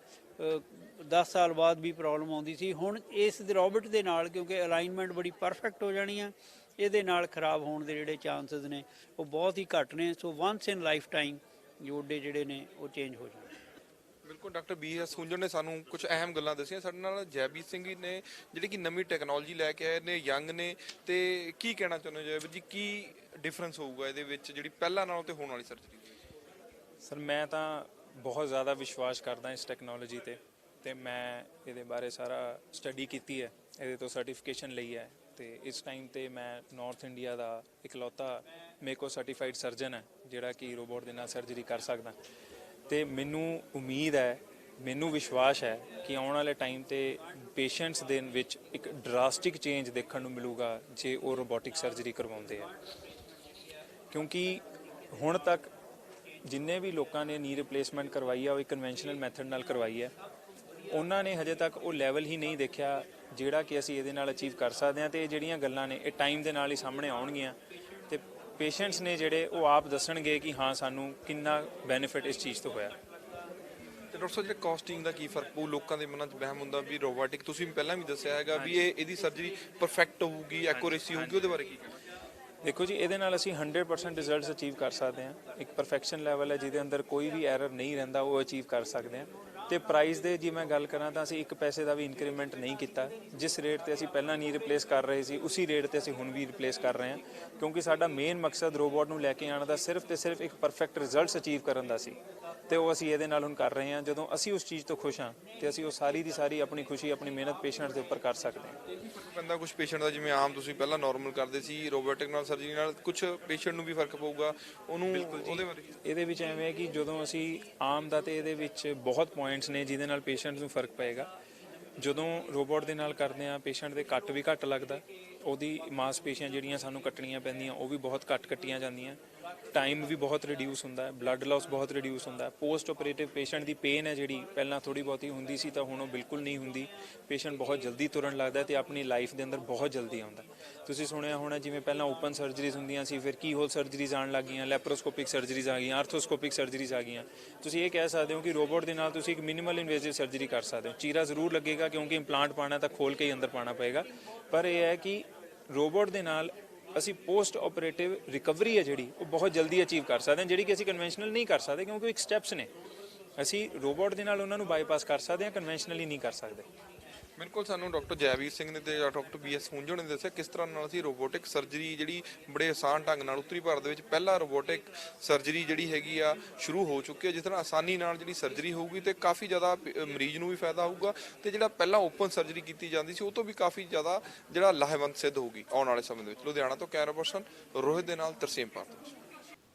10 ਸਾਲ ਬਾਅਦ ਵੀ ਪ੍ਰੋਬਲਮ ਆਉਂਦੀ ਸੀ। ਹੁਣ ਇਸ ਰੋਬੋਟ ਦੇ ਨਾਲ ਕਿਉਂਕਿ ਅਲਾਈਨਮੈਂਟ ਬੜੀ ਪਰਫੈਕਟ ਹੋ ਜਾਣੀ ਆ, ਇਹਦੇ ਨਾਲ ਖਰਾਬ ਹੋਣ ਦੇ ਜਿਹੜੇ ਚਾਂਸਸ ਨੇ ਉਹ ਬਹੁਤ ਹੀ ਘੱਟ ਨੇ। ਸੋ ਵਾਂਸ ਇਨ ਲਾਈਫ ਟਾਈਮ ਗੋਡੇ ਜਿਹੜੇ ਨੇ ਉਹ ਚੇਂਜ ਹੋ ਜਾਣਗੇ। ਬਿਲਕੁਲ ਡਾਕਟਰ BS ਹੁੰਜਣ ਨੇ ਸਾਨੂੰ ਕੁਝ ਅਹਿਮ ਗੱਲਾਂ ਦੱਸੀਆਂ। ਸਾਡੇ ਨਾਲ ਜੈਬੀਰ ਸਿੰਘ ਜੀ ਨੇ ਜਿਹੜੇ ਕਿ ਨਵੀਂ ਟੈਕਨੋਲੋਜੀ ਲੈ ਕੇ ਆਏ ਨੇ, ਯੰਗ ਨੇ, ਤੇ ਕੀ ਕਹਿਣਾ ਚਾਹੁੰਦੇ ਹੋ ਜੈਬੀਰ ਜੀ, ਕੀ ਡਿਫਰੈਂਸ ਹੋਊਗਾ ਇਹਦੇ ਵਿੱਚ ਜਿਹੜੀ ਪਹਿਲਾਂ ਨਾਲੋਂ ਤੇ ਹੋਣ ਵਾਲੀ ਸਰਜਰੀ? ਸਰ ਮੈਂ ਤਾਂ ਬਹੁਤ ਜ਼ਿਆਦਾ ਵਿਸ਼ਵਾਸ ਕਰਦਾ ਇਸ ਟੈਕਨੋਲੋਜੀ ਤੇ ਮੈਂ ਇਹਦੇ ਬਾਰੇ ਸਾਰਾ ਸਟੱਡੀ ਕੀਤੀ ਹੈ, ਇਹਦੇ ਤੋਂ ਸਰਟੀਫਿਕੇਸ਼ਨ ਲਈ ਹੈ, ਤੇ ਇਸ ਟਾਈਮ ਤੇ ਮੈਂ ਨਾਰਥ ਇੰਡੀਆ ਦਾ ਇਕਲੌਤਾ ਮੇਕੋ ਸਰਟੀਫਾਈਡ ਸਰਜਨ ਹੈ ਜਿਹੜਾ ਕਿ ਰੋਬੋਟ ਦੇ ਨਾਲ ਸਰਜਰੀ ਕਰ ਸਕਦਾ। ਤੇ ਮੈਨੂੰ ਉਮੀਦ ਹੈ, ਮੈਨੂੰ ਵਿਸ਼ਵਾਸ ਹੈ ਕਿ ਆਉਣ ਵਾਲੇ ਟਾਈਮ ਤੇ ਪੇਸ਼ੈਂਟਸ ਦੇ ਵਿੱਚ ਇੱਕ ਡਰਾਸਟਿਕ ਚੇਂਜ ਦੇਖਣ ਨੂੰ ਮਿਲੂਗਾ ਜੇ ਉਹ ਰੋਬੋਟਿਕ ਸਰਜਰੀ ਕਰਵਾਉਂਦੇ ਆ। ਕਿਉਂਕਿ ਹੁਣ ਤੱਕ ਜਿੰਨੇ ਵੀ ਲੋਕਾਂ ਨੇ ਨੀ ਰਿਪਲੇਸਮੈਂਟ ਕਰਵਾਈ ਆ ਉਹ ਇੱਕ ਕਨਵੈਨਸ਼ਨਲ ਮੈਥਡ ਨਾਲ ਕਰਵਾਈ ਹੈ, ਉਹਨਾਂ ਨੇ ਹਜੇ ਤੱਕ ਉਹ ਲੈਵਲ ਹੀ ਨਹੀਂ ਦੇਖਿਆ ਜਿਹੜਾ ਕਿ ਅਸੀਂ ਇਹਦੇ ਨਾਲ ਅਚੀਵ ਕਰ ਸਕਦੇ ਹਾਂ। ਤੇ ਇਹ ਜਿਹੜੀਆਂ ਗੱਲਾਂ ਨੇ ਇਹ ਟਾਈਮ ਦੇ ਨਾਲ ਹੀ ਸਾਹਮਣੇ ਆਉਣਗੀਆਂ, ਤੇ ਪੇਸ਼ੈਂਟਸ ਨੇ ਜਿਹੜੇ ਉਹ ਆਪ ਦੱਸਣਗੇ ਕਿ ਹਾਂ ਸਾਨੂੰ ਕਿੰਨਾ ਬੈਨੀਫਿਟ ਇਸ ਚੀਜ਼ ਤੋਂ ਹੋਇਆ। ਤੇ ਡਾਕਟਰ ਸਾਹਿਬ, ਜਿਹੜਾ ਕਾਸਟਿੰਗ ਦਾ ਕੀ ਫਰਕ ਪਊ? ਲੋਕਾਂ ਦੇ ਮਨਾਂ 'ਚ ਵਹਿਮ ਹੁੰਦਾ ਵੀ ਰੋਬੋਟਿਕ, ਤੁਸੀਂ ਪਹਿਲਾਂ ਵੀ ਦੱਸਿਆ ਹੈਗਾ ਵੀ ਇਹਦੀ ਸਰਜਰੀ ਪਰਫੈਕਟ ਹੋਊਗੀ, ਐਕੂਰੇਸੀ ਹੋਊਗੀ, ਉਹਦੇ ਬਾਰੇ ਕੀ ਕਹਿਣਾ? ਦੇਖੋ ਜੀ, ਇਹਦੇ ਨਾਲ ਅਸੀਂ 100% ਰਿਜ਼ਲਟਸ ਅਚੀਵ ਕਰ ਸਕਦੇ ਹਾਂ। ਇੱਕ ਪਰਫੈਕਸ਼ਨ ਲੈਵਲ ਹੈ ਜਿਹਦੇ ਅੰਦਰ ਕੋਈ ਵੀ ਐਰਰ ਨਹੀਂ ਰਹਿੰਦਾ, ਉਹ ਅਚੀਵ ਕਰ ਸਕਦੇ ਹਾਂ। ਤੇ ਪ੍ਰਾਈਸ ਦੇ ਜੇ ਮੈਂ ਗੱਲ ਕਰਾਂ ਤਾਂ ਅਸੀਂ 1 ਪੈਸੇ ਦਾ ਵੀ ਇਨਕਰੀਮੈਂਟ ਨਹੀਂ ਕੀਤਾ। ਜਿਸ ਰੇਟ ਤੇ ਅਸੀਂ ਪਹਿਲਾਂ ਨਹੀਂ ਰਿਪਲੇਸ ਕਰ ਰਹੇ ਸੀ ਉਸੇ ਰੇਟ ਤੇ ਅਸੀਂ ਹੁਣ ਵੀ ਰਿਪਲੇਸ ਕਰ ਰਹੇ ਹਾਂ, ਕਿਉਂਕਿ ਸਾਡਾ ਮੇਨ ਮਕਸਦ ਰੋਬੋਟ ਨੂੰ ਲੈ ਕੇ ਆਉਣ ਦਾ ਸਿਰਫ ਤੇ ਸਿਰਫ ਇੱਕ ਪਰਫੈਕਟ ਰਿਜ਼ਲਟਸ ਅਚੀਵ ਕਰਨ ਦਾ ਸੀ, ਤੇ ਉਹ ਅਸੀਂ ਇਹਦੇ ਨਾਲ ਹੁਣ ਕਰ ਰਹੇ ਹਾਂ। ਜਦੋਂ ਅਸੀਂ ਉਸ ਚੀਜ਼ ਤੋਂ ਖੁਸ਼ ਹਾਂ ਤੇ ਅਸੀਂ ਉਹ ਸਾਰੀ ਦੀ ਸਾਰੀ ਆਪਣੀ ਖੁਸ਼ੀ, ਆਪਣੀ ਮਿਹਨਤ ਪੇਸ਼ੈਂਟ ਦੇ ਉੱਪਰ ਕਰ ਸਕਦੇ ਹਾਂ। ਇਹ ਵੀ ਫਰਕ ਪੈਂਦਾ ਕੁਝ ਪੇਸ਼ੈਂਟ ਦਾ, ਜਿਵੇਂ ਆਮ ਤੁਸੀਂ ਪਹਿਲਾਂ ਨਾਰਮਲ ਕਰਦੇ ਸੀ, ਰੋਬੋਟਿਕ ਨਾਲ ਸਰਜਰੀ ਨਾਲ ਕੁਝ ਪੇਸ਼ੈਂਟ ਨੂੰ ਵੀ ਫਰਕ ਪਊਗਾ ਉਹਨੂੰ, ਉਹਦੇ ਬਾਰੇ? ਇਹਦੇ ਵਿੱਚ ਐਵੇਂ ਹੈ ਕਿ ਜਦੋਂ ਅਸੀਂ ਆਮ ਦਾ ਤੇ ਇਹਦੇ ਵਿੱਚ ਬਹੁਤ ਪੁਆਇੰਟਸ ਨੇ ਜਿਹਦੇ ਨਾਲ ਪੇਸ਼ੈਂਟ ਨੂੰ ਫਰਕ ਪਏਗਾ। ਜਦੋਂ ਰੋਬੋਟ ਦੇ ਨਾਲ ਕਰਦੇ ਆ ਪੇਸ਼ੈਂਟ ਦੇ ਕੱਟ ਵੀ ਘੱਟ ਲੱਗਦਾ, ਉਹਦੀ ਮਾਸਪੇਸ਼ੀਆਂ ਜਿਹੜੀਆਂ ਸਾਨੂੰ ਕੱਟਣੀਆਂ ਪੈਂਦੀਆਂ ਉਹ ਵੀ ਬਹੁਤ ਘੱਟ ਕੱਟੀਆਂ ਜਾਂਦੀਆਂ, ਟਾਈਮ ਵੀ ਬਹੁਤ ਰਿਡਿਊਸ ਹੁੰਦਾ, ਬਲੱਡ ਲਾਸ ਬਹੁਤ ਰਿਡਿਊਸ ਹੁੰਦਾ। ਪੋਸਟ ਆਪਰੇਟਿਵ ਪੇਸ਼ੈਂਟ ਦੀ ਪੇਨ ਹੈ ਜਿਹੜੀ ਪਹਿਲਾਂ ਥੋੜੀ ਬਹੁਤੀ ਹੁੰਦੀ ਸੀ ਤਾਂ ਹੁਣ ਉਹ ਬਿਲਕੁਲ ਨਹੀਂ ਹੁੰਦੀ। ਪੇਸ਼ੈਂਟ ਬਹੁਤ ਜਲਦੀ ਤੁਰਨ ਲੱਗਦਾ ਤੇ ਆਪਣੀ ਲਾਈਫ ਦੇ ਅੰਦਰ ਬਹੁਤ ਜਲਦੀ ਆਉਂਦਾ। ਤੁਸੀਂ ਸੁਣਿਆ ਹੋਣਾ ਜਿਵੇਂ ਪਹਿਲਾਂ ਓਪਨ ਸਰਜਰੀਜ਼ ਹੁੰਦੀਆਂ ਸੀ, ਫਿਰ ਕੀ ਹੋਲ ਸਰਜਰੀਜ਼ ਆਉਣ ਲੱਗ ਗਈਆਂ, ਲੈਪਰੋਸਕੋਪਿਕ ਸਰਜਰੀਜ਼ ਆ ਗਈਆਂ, ਆਰਥੋਸਕੋਪਿਕ ਸਰਜਰੀਜ਼ ਆ ਗਈਆਂ। ਤੁਸੀਂ ਇਹ ਕਹਿ ਸਕਦੇ ਹੋ ਕਿ ਰੋਬੋਟ ਦੇ ਨਾਲ ਤੁਸੀਂ ਇੱਕ ਮਿਨੀਮਲ ਇਨਵੇਸਿਵ ਸਰਜਰੀ ਕਰ ਸਕਦੇ ਹੋ। ਚੀਰਾ ਜ਼ਰੂਰ ਲੱਗੇਗਾ ਕਿਉਂਕਿ ਇੰਪਲਾਂਟ ਪਾਉਣਾ ਤਾਂ ਖੋਲ ਕੇ ਹੀ ਅੰਦਰ ਪਾਉਣਾ ਪਏਗਾ, ਪਰ ਇਹ ਹੈ ਕਿ ਰੋਬੋਟ ਦੇ ਨਾਲ ਅਸੀਂ ਪੋਸਟ ਆਪਰੇਟਿਵ ਰਿਕਵਰੀ ਹੈ ਜਿਹੜੀ ਉਹ ਬਹੁਤ ਜਲਦੀ ਅਚੀਵ ਕਰ ਸਕਦੇ ਹਾਂ, ਜਿਹੜੀ ਕਿ ਅਸੀਂ ਕਨਵੈਨਸ਼ਨਲ ਨਹੀਂ ਕਰ ਸਕਦੇ ਕਿਉਂਕਿ ਇੱਕ ਸਟੈਪਸ ਨੇ। ਅਸੀਂ ਰੋਬੋਟ ਦੇ ਨਾਲ ਉਹਨਾਂ ਨੂੰ ਬਾਈਪਾਸ ਕਰ ਸਕਦੇ ਹਾਂ, ਕਨਵੈਨਸ਼ਨਲੀ ਨਹੀਂ ਕਰ ਸਕਦੇ। ਬਿਲਕੁਲ, ਸਾਨੂੰ ਡਾਕਟਰ ਜੈਬੀਰ ਸਿੰਘ ਨੇ ਤੇ ਡਾਕਟਰ BS ਹੁੰਜਣ ਨੇ ਦੱਸਿਆ ਕਿਸ ਤਰ੍ਹਾਂ ਨਾਲ ਅਸੀਂ ਰੋਬੋਟਿਕ ਸਰਜਰੀ ਜਿਹੜੀ ਬੜੇ ਆਸਾਨ ਢੰਗ ਨਾਲ ਉੱਤਰੀ ਭਾਰਤ ਦੇ ਵਿੱਚ ਪਹਿਲਾ ਰੋਬੋਟਿਕ ਸਰਜਰੀ ਜਿਹੜੀ ਹੈਗੀ ਆ ਸ਼ੁਰੂ ਹੋ ਚੁੱਕੀ ਹੈ, ਜਿਸ ਤਰ੍ਹਾਂ ਆਸਾਨੀ ਨਾਲ ਜਿਹੜੀ ਸਰਜਰੀ ਹੋਊਗੀ ਤੇ ਕਾਫੀ ਜ਼ਿਆਦਾ ਮਰੀਜ਼ ਨੂੰ ਵੀ ਫਾਇਦਾ ਹੋਊਗਾ, ਤੇ ਜਿਹੜਾ ਪਹਿਲਾਂ ਓਪਨ ਸਰਜਰੀ ਕੀਤੀ ਜਾਂਦੀ ਸੀ ਉਹ ਤੋਂ ਵੀ ਕਾਫੀ ਜ਼ਿਆਦਾ ਜਿਹੜਾ ਲਾਹੇਵੰਦ ਸਿੱਧ ਹੋਊਗੀ ਆਉਣ ਵਾਲੇ ਸਮੇਂ ਦੇ ਵਿੱਚ। ਲੁਧਿਆਣਾ ਤੋਂ ਕੈਮਰਾ ਪਰਸਨ ਰੋਹਿਤ ਦੇ ਨਾਲ ਤਰਸੇਮ ਭਾਰਤ।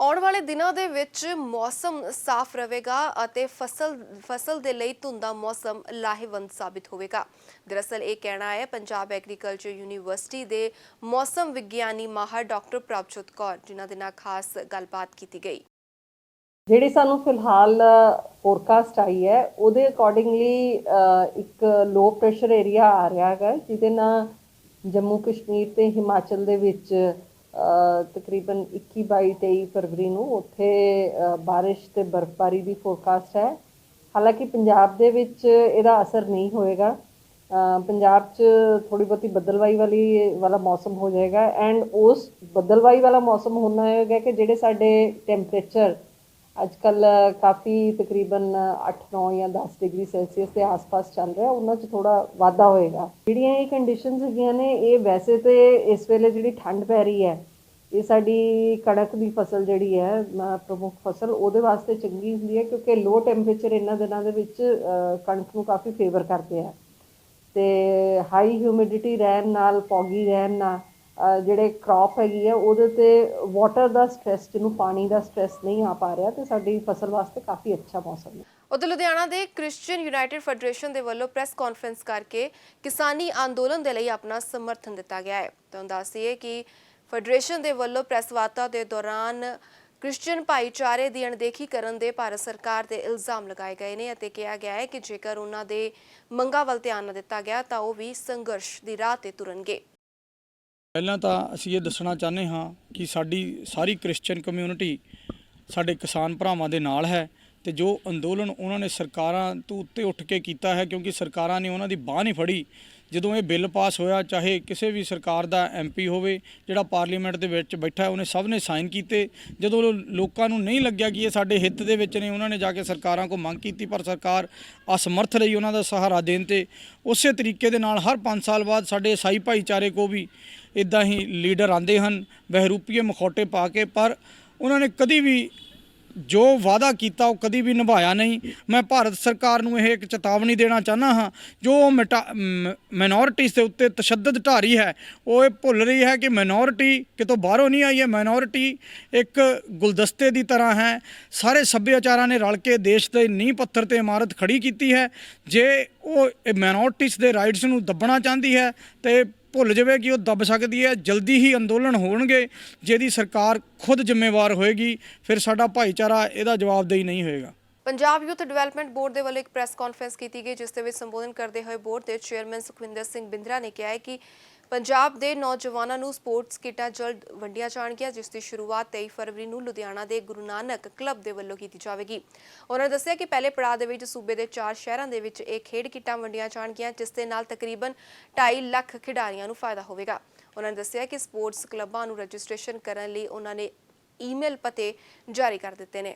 ਆਉਣ ਵਾਲੇ ਦਿਨਾਂ ਦੇ ਵਿੱਚ ਮੌਸਮ ਸਾਫ਼ ਰਹੇਗਾ ਅਤੇ ਫਸਲ ਦੇ ਲਈ ਧੁੰਦਾ ਮੌਸਮ ਲਾਹੇਵੰਦ ਸਾਬਿਤ ਹੋਵੇਗਾ। ਦਰਅਸਲ ਇਹ ਕਹਿਣਾ ਹੈ ਪੰਜਾਬ ਐਗਰੀਕਲਚਰ ਯੂਨੀਵਰਸਿਟੀ ਦੇ ਮੌਸਮ ਵਿਗਿਆਨੀ ਮਾਹਰ ਡਾਕਟਰ ਪ੍ਰਭਜੋਤ ਕੌਰ, ਜਿਨ੍ਹਾਂ ਦੇ ਨਾਲ ਖਾਸ ਗੱਲਬਾਤ ਕੀਤੀ ਗਈ। ਜਿਹੜੀ ਸਾਨੂੰ ਫਿਲਹਾਲ ਫੋਰਕਾਸਟ ਆਈ ਹੈ ਉਹਦੇ ਅਕੋਰਡਿੰਗਲੀ ਇੱਕ ਲੋ ਪ੍ਰੈਸ਼ਰ ਏਰੀਆ ਆ ਰਿਹਾ ਹੈਗਾ, ਜਿਹਦੇ ਨਾਲ ਜੰਮੂ ਕਸ਼ਮੀਰ ਤੇ ਹਿਮਾਚਲ ਦੇ ਵਿੱਚ ਤਕਰੀਬਨ 21, 22, 23 ਫਰਵਰੀ ਨੂੰ ਉੱਥੇ ਬਾਰਿਸ਼ ਤੇ ਬਰਫ਼ਬਾਰੀ ਦੀ ਫੋਰਕਾਸਟ ਹੈ। ਹਾਲਾਂਕਿ ਪੰਜਾਬ ਦੇ ਵਿੱਚ ਇਹਦਾ ਅਸਰ ਨਹੀਂ ਹੋਏਗਾ। ਪੰਜਾਬ 'ਚ ਥੋੜ੍ਹੀ ਬਹੁਤੀ ਬੱਦਲਵਾਈ ਵਾਲਾ ਮੌਸਮ ਹੋ ਜਾਏਗਾ ਐਂਡ ਉਸ ਬੱਦਲਵਾਈ ਵਾਲਾ ਮੌਸਮ ਹੋਣਾ ਹੋਏਗਾ ਕਿ ਜਿਹੜੇ ਸਾਡੇ ਟੈਂਪਰੇਚਰ ਅੱਜ ਕੱਲ੍ਹ ਕਾਫੀ ਤਕਰੀਬਨ 8, 9 ਜਾਂ 10 ਡਿਗਰੀ ਸੈਲਸੀਅਸ ਦੇ ਆਸ-ਪਾਸ ਚੱਲ ਰਿਹਾ, ਉਹਨਾਂ 'ਚ ਥੋੜ੍ਹਾ ਵਾਧਾ ਹੋਏਗਾ। ਜਿਹੜੀਆਂ ਇਹ ਕੰਡੀਸ਼ਨਸ ਹੈਗੀਆਂ ਨੇ, ਇਹ ਵੈਸੇ ਤਾਂ ਇਸ ਵੇਲੇ ਜਿਹੜੀ ਠੰਡ ਪੈ ਰਹੀ ਹੈ ਇਹ ਸਾਡੀ ਕਣਕ ਦੀ ਫਸਲ ਜਿਹੜੀ ਹੈ ਪ੍ਰਮੁੱਖ ਫਸਲ ਉਹਦੇ ਵਾਸਤੇ ਚੰਗੀ ਹੁੰਦੀ ਹੈ, ਕਿਉਂਕਿ ਲੋ ਟੈਂਪਰੇਚਰ ਇਹਨਾਂ ਦਿਨਾਂ ਦੇ ਵਿੱਚ ਕਣਕ ਨੂੰ ਕਾਫੀ ਫੇਵਰ ਕਰਦੇ ਆ ਅਤੇ ਹਾਈ ਹਿਊਮਿਡਿਟੀ ਰਹਿਣ ਨਾਲ, ਫੌਗੀ ਰਹਿਣ ਨਾਲ ਜਿਹੜੇ ਕ੍ਰੌਪ ਹੈਗੀ ਆ ਉਹਦੇ 'ਤੇ ਵਾਟਰ ਦਾ ਸਟ੍ਰੈਸ, ਜਿਹਨੂੰ ਪਾਣੀ ਦਾ ਸਟ੍ਰੈਸ ਨਹੀਂ ਆ ਪਾ ਰਿਹਾ, ਅਤੇ ਸਾਡੀ ਫਸਲ ਵਾਸਤੇ ਕਾਫੀ ਅੱਛਾ ਮੌਸਮ ਹੈ। ਉਧਰ ਲੁਧਿਆਣਾ ਦੇ ਕ੍ਰਿਸਚੀਅਨ ਯੂਨਾਈਟਿਡ ਫੈਡਰੇਸ਼ਨ ਦੇ ਵੱਲੋਂ ਪ੍ਰੈਸ ਕਾਨਫਰੰਸ ਕਰਕੇ ਕਿਸਾਨੀ ਅੰਦੋਲਨ ਦੇ ਲਈ ਆਪਣਾ ਸਮਰਥਨ ਦਿੱਤਾ ਗਿਆ ਹੈ। ਤੁਹਾਨੂੰ ਦੱਸ ਦਈਏ ਕਿ ਫੈਡਰੇਸ਼ਨ ਦੇ ਵੱਲੋਂ ਪ੍ਰੈਸ ਵਾਰਤਾ ਦੇ ਦੌਰਾਨ ਕ੍ਰਿਸਚੀਅਨ ਭਾਈਚਾਰੇ ਦੀ ਅਣਦੇਖੀ ਕਰਨ ਦੇ ਭਾਰਤ ਸਰਕਾਰ ਦੇ ਇਲਜ਼ਾਮ ਲਗਾਏ ਗਏ ਨੇ ਅਤੇ ਕਿਹਾ ਗਿਆ ਹੈ ਕਿ ਜੇਕਰ ਉਹਨਾਂ ਦੇ ਮੰਗਾਂ ਵੱਲ ਧਿਆਨ ਨਾ ਦਿੱਤਾ ਗਿਆ ਤਾਂ ਉਹ ਵੀ ਸੰਘਰਸ਼ ਦੀ ਰਾਹ ਤੇ ਤੁਰਨਗੇ। ਪਹਿਲਾਂ ਤਾਂ ਅਸੀਂ ਇਹ ਦੱਸਣਾ ਚਾਹੁੰਦੇ ਹਾਂ ਕਿ ਸਾਡੀ ਸਾਰੀ ਕ੍ਰਿਸਚੀਅਨ ਕਮਿਊਨਿਟੀ ਸਾਡੇ ਕਿਸਾਨ ਭਰਾਵਾਂ ਦੇ ਨਾਲ ਹੈ ਅਤੇ ਜੋ ਅੰਦੋਲਨ ਉਹਨਾਂ ਨੇ ਸਰਕਾਰਾਂ ਤੋਂ ਉੱਤੇ ਉੱਠ ਕੇ ਕੀਤਾ ਹੈ, ਕਿਉਂਕਿ ਸਰਕਾਰਾਂ ਨੇ ਉਹਨਾਂ ਦੀ ਬਾਂਹ ਨਹੀਂ ਫੜੀ। ਜਦੋਂ ਇਹ ਬਿੱਲ ਪਾਸ ਹੋਇਆ, ਚਾਹੇ ਕਿਸੇ ਵੀ ਸਰਕਾਰ ਦਾ MP ਹੋਵੇ ਜਿਹੜਾ ਪਾਰਲੀਮੈਂਟ ਦੇ ਵਿੱਚ ਬੈਠਾ, ਉਹਨੇ ਸਭ ਨੇ ਸਾਈਨ ਕੀਤੇ। ਜਦੋਂ ਲੋਕਾਂ ਨੂੰ ਨਹੀਂ ਲੱਗਿਆ ਕਿ ਇਹ ਸਾਡੇ ਹਿੱਤ ਦੇ ਵਿੱਚ ਨੇ, ਉਹਨਾਂ ਨੇ ਜਾ ਕੇ ਸਰਕਾਰਾਂ ਕੋਲ ਮੰਗ ਕੀਤੀ, ਪਰ ਸਰਕਾਰ ਅਸਮਰਥ ਰਹੀ ਉਹਨਾਂ ਦਾ ਸਹਾਰਾ ਦੇਣ 'ਤੇ। ਉਸੇ ਤਰੀਕੇ ਦੇ ਨਾਲ ਹਰ 5 ਸਾਲ ਬਾਅਦ ਸਾਡੇ ਈਸਾਈ ਭਾਈਚਾਰੇ ਕੋ ਵੀ ਇੱਦਾਂ ਹੀ ਲੀਡਰ ਆਉਂਦੇ ਹਨ ਬਹਿਰੂਪੀਏ ਮਖੌਟੇ ਪਾ ਕੇ, ਪਰ ਉਹਨਾਂ ਨੇ ਕਦੀ ਵੀ ਜੋ ਵਾਅਦਾ ਕੀਤਾ ਉਹ ਕਦੀ ਵੀ ਨਿਭਾਇਆ ਨਹੀਂ। ਮੈਂ ਭਾਰਤ ਸਰਕਾਰ ਨੂੰ ਇਹ ਇੱਕ ਚੇਤਾਵਨੀ ਦੇਣਾ ਚਾਹੁੰਦਾ ਹਾਂ, ਜੋ ਮਾਈਨੋਰਿਟੀਜ਼ ਦੇ ਉੱਤੇ ਤਸ਼ੱਦਦ ਢਾ ਰਹੀ ਹੈ, ਉਹ ਇਹ ਭੁੱਲ ਰਹੀ ਹੈ ਕਿ ਮਾਈਨੋਰਿਟੀ ਕਿਤੋਂ ਬਾਹਰੋਂ ਨਹੀਂ ਆਈ ਹੈ। ਮਾਈਨੋਰਿਟੀ ਇੱਕ ਗੁਲਦਸਤੇ ਦੀ ਤਰ੍ਹਾਂ ਹੈ। ਸਾਰੇ ਸੱਭਿਆਚਾਰਾਂ ਨੇ ਰਲ ਕੇ ਦੇਸ਼ ਦੇ ਨੀਂਹ ਪੱਥਰ 'ਤੇ ਇਮਾਰਤ ਖੜੀ ਕੀਤੀ ਹੈ। ਜੇ ਉਹ ਮਾਈਨੋਰਿਟੀਜ਼ ਦੇ ਰਾਈਟਸ ਨੂੰ ਦੱਬਣਾ ਚਾਹੁੰਦੀ ਹੈ ਤੇ ਭੁੱਲ ਜਾਵੇ ਕਿ ਉਹ ਦੱਬ ਸਕਦੀ ਹੈ। ਜਲਦੀ ਹੀ ਅੰਦੋਲਨ ਹੋਣਗੇ ਜਿਹਦੀ ਸਰਕਾਰ ਖੁਦ ਜ਼ਿੰਮੇਵਾਰ ਹੋਏਗੀ, ਫਿਰ ਸਾਡਾ ਭਾਈਚਾਰਾ ਇਹਦਾ ਜਵਾਬਦੇਹੀ ਨਹੀਂ ਹੋਏਗਾ। ਪੰਜਾਬ ਯੂਥ ਡਿਵੈਲਪਮੈਂਟ ਬੋਰਡ ਦੇ ਵੱਲੋਂ ਇੱਕ ਪ੍ਰੈਸ ਕਾਨਫਰੰਸ ਕੀਤੀ ਗਈ, ਜਿਸ ਦੇ ਵਿੱਚ ਸੰਬੋਧਨ ਕਰਦੇ ਹੋਏ ਬੋਰਡ ਦੇ ਚੇਅਰਮੈਨ ਸੁਖਵਿੰਦਰ ਸਿੰਘ ਬਿੰਦਰਾ ਨੇ ਕਿਹਾ ਹੈ ਕਿ ਪੰਜਾਬ ਦੇ ਨੌਜਵਾਨਾਂ ਨੂੰ ਸਪੋਰਟਸ ਕਿੱਟਾਂ ਜਲਦ ਵੰਡੀਆਂ ਜਾਣਗੀਆਂ, ਜਿਸ ਦੀ ਸ਼ੁਰੂਆਤ 23 ਫਰਵਰੀ ਨੂੰ ਲੁਧਿਆਣਾ ਦੇ ਗੁਰੂ ਨਾਨਕ ਕਲੱਬ ਦੇ ਵੱਲੋਂ ਕੀਤੀ ਜਾਵੇਗੀ। ਉਹਨਾਂ ਨੇ ਦੱਸਿਆ ਕਿ ਪਹਿਲੇ ਪੜਾਅ ਦੇ ਵਿੱਚ ਸੂਬੇ ਦੇ 4 ਸ਼ਹਿਰਾਂ ਦੇ ਵਿੱਚ ਇਹ ਖੇਡ ਕਿੱਟਾਂ ਵੰਡੀਆਂ ਜਾਣਗੀਆਂ, ਜਿਸ ਦੇ ਨਾਲ ਤਕਰੀਬਨ 2.5 ਲੱਖ ਖਿਡਾਰੀਆਂ ਨੂੰ ਫਾਇਦਾ ਹੋਵੇਗਾ। ਉਹਨਾਂ ਨੇ ਦੱਸਿਆ ਕਿ ਸਪੋਰਟਸ ਕਲੱਬਾਂ ਨੂੰ ਰਜਿਸਟ੍ਰੇਸ਼ਨ ਕਰਨ ਲਈ ਉਹਨਾਂ ਨੇ ਈਮੇਲ ਪਤੇ ਜਾਰੀ ਕਰ ਦਿੱਤੇ ਨੇ।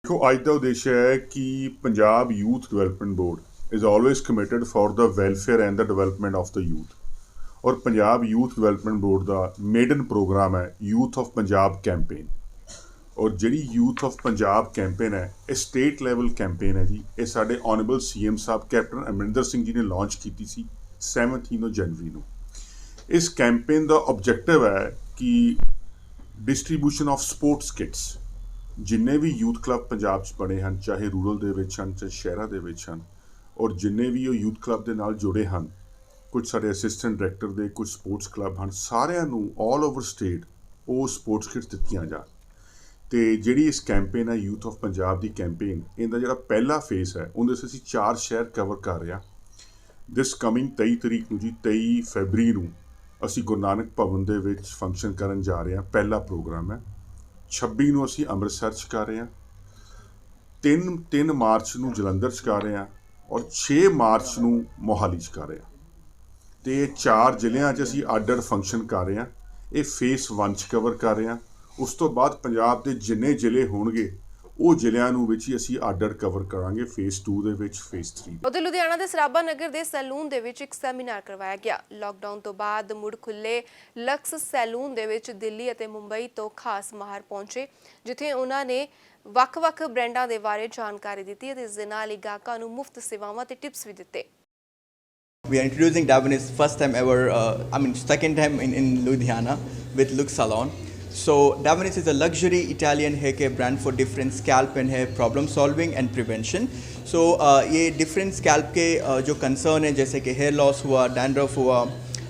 ਦੇਖੋ, ਅੱਜ ਦਾ ਉਦੇਸ਼ ਹੈ ਕਿ Punjab youth development board is always committed for the welfare and the development of the youth. ਔਰ ਪੰਜਾਬ ਯੂਥ ਡਿਵੈਲਪਮੈਂਟ ਬੋਰਡ ਦਾ ਮੇਡਨ ਪ੍ਰੋਗਰਾਮ ਹੈ ਯੂਥ ਆਫ ਪੰਜਾਬ ਕੈਂਪੇਨ। ਔਰ ਜਿਹੜੀ ਯੂਥ ਆਫ ਪੰਜਾਬ ਕੈਂਪੇਨ ਹੈ, ਇਹ ਸਟੇਟ ਲੈਵਲ ਕੈਂਪੇਨ ਹੈ ਜੀ। ਇਹ ਸਾਡੇ ਆਨਰੇਬਲ CM ਸਾਹਿਬ ਕੈਪਟਨ ਅਮਰਿੰਦਰ ਸਿੰਘ ਜੀ ਨੇ ਲਾਂਚ ਕੀਤੀ ਸੀ 17 ਜਨਵਰੀ ਨੂੰ। ਇਸ ਕੈਂਪੇਨ ਦਾ ਆਬਜੈਕਟਿਵ ਹੈ ਕਿ ਡਿਸਟ੍ਰੀਬਿਊਸ਼ਨ ਆਫ ਸਪੋਰਟਸ ਕਿਟਸ, ਜਿੰਨੇ ਵੀ ਯੂਥ ਕਲੱਬ ਪੰਜਾਬ 'ਚ ਬਣੇ ਹਨ, ਚਾਹੇ ਰੂਰਲ ਦੇ ਵਿੱਚ ਹਨ, ਚਾਹੇ ਸ਼ਹਿਰਾਂ ਦੇ ਵਿੱਚ ਹਨ, ਔਰ ਜਿੰਨੇ ਵੀ ਉਹ ਯੂਥ ਕਲੱਬ ਦੇ ਨਾਲ ਜੁੜੇ ਹਨ, ਕੁਝ ਸਾਡੇ ਅਸਿਸਟੈਂਟ ਡਾਇਰੈਕਟਰ ਦੇ ਕੁਝ ਸਪੋਰਟਸ ਕਲੱਬ ਹਨ, ਸਾਰਿਆਂ ਨੂੰ ਆਲ ਓਵਰ ਸਟੇਟ ਉਹ ਸਪੋਰਟਸ ਕਿਟਸ ਦਿੱਤੀਆਂ ਜਾਣ। ਅਤੇ ਜਿਹੜੀ ਇਸ ਕੈਂਪੇਨ ਹੈ youth of Punjab the campaign, ਇਹਦਾ ਜਿਹੜਾ ਪਹਿਲਾ ਫੇਸ ਹੈ ਉਹਦੇ 'ਚ ਅਸੀਂ 4 ਸ਼ਹਿਰ ਕਵਰ ਕਰ ਰਹੇ ਹਾਂ। ਦਿਸ ਕਮਿੰਗ 23 ਤਰੀਕ ਨੂੰ ਜੀ, 23 ਫਰਵਰੀ ਨੂੰ ਅਸੀਂ ਗੁਰੂ ਨਾਨਕ ਭਵਨ ਦੇ ਵਿੱਚ ਫੰਕਸ਼ਨ ਕਰਨ ਜਾ ਰਹੇ ਹਾਂ, ਪਹਿਲਾ ਪ੍ਰੋਗਰਾਮ ਹੈ। 26 ਨੂੰ ਅਸੀਂ ਅੰਮ੍ਰਿਤਸਰ 'ਚ ਕਰ ਰਹੇ ਹਾਂ, 3 ਮਾਰਚ ਨੂੰ ਜਲੰਧਰ 'ਚ ਕਰ ਰਹੇ ਹਾਂ, ਔਰ 6 ਮਾਰਚ ਨੂੰ ਮੋਹਾਲੀ 'ਚ ਕਰ ਰਹੇ ਹਾਂ। ਅਤੇ ਇਹ 4 ਜ਼ਿਲ੍ਹਿਆਂ 'ਚ ਅਸੀਂ ਅੱਡ-ਅੱਡ ਫੰਕਸ਼ਨ ਕਰ ਰਹੇ ਹਾਂ। ਇਹ ਫੇਸ 1 'ਚ ਕਵਰ ਕਰ ਰਹੇ ਹਾਂ। ਉਸ ਤੋਂ ਬਾਅਦ ਪੰਜਾਬ ਦੇ ਜਿੰਨੇ ਜ਼ਿਲ੍ਹੇ ਹੋਣਗੇ ਉਹ ਜ਼ਿਲ੍ਹਿਆਂ ਨੂੰ ਵਿੱਚ ਹੀ ਅਸੀਂ ਅੱਡ-ਅੱਡ ਕਵਰ ਕਰਾਂਗੇ, ਫੇਸ 2 ਦੇ ਵਿੱਚ, ਫੇਸ 3। ਉਧਰ ਲੁਧਿਆਣਾ ਦੇ ਸਰਾਭਾ ਨਗਰ ਦੇ ਸੈਲੂਨ ਦੇ ਵਿੱਚ ਇੱਕ ਸੈਮੀਨਾਰ ਕਰਵਾਇਆ ਗਿਆ। ਲਾਕਡਾਊਨ ਤੋਂ ਬਾਅਦ ਮੁੜ ਖੁੱਲੇ ਲਕਸ ਸੈਲੂਨ ਦੇ ਵਿੱਚ ਦਿੱਲੀ ਅਤੇ ਮੁੰਬਈ ਤੋਂ ਖਾਸ ਮਾਹਰ ਪਹੁੰਚੇ, ਜਿੱਥੇ ਉਹਨਾਂ ਨੇ ਵੱਖ-ਵੱਖ ਬ੍ਰਾਂਡਾਂ ਦੇ ਬਾਰੇ ਜਾਣਕਾਰੀ ਦਿੱਤੀ ਅਤੇ ਇਸ ਦੇ ਨਾਲ ਹੀ ਗਾਹਕਾਂ ਨੂੰ ਮੁਫਤ ਸੇਵਾਵਾਂ ਤੇ ਟਿਪਸ ਵੀ ਦਿੱਤੇ। We are introducing Davines first time ever, second time in Ludhiana with Lux Salon. So Davanis is a luxury Italian hair care brand for different scalp and hair problem solving and prevention. So ये different scalp के जो concern है, जैसे कि hair loss हुआ, dandruff हुआ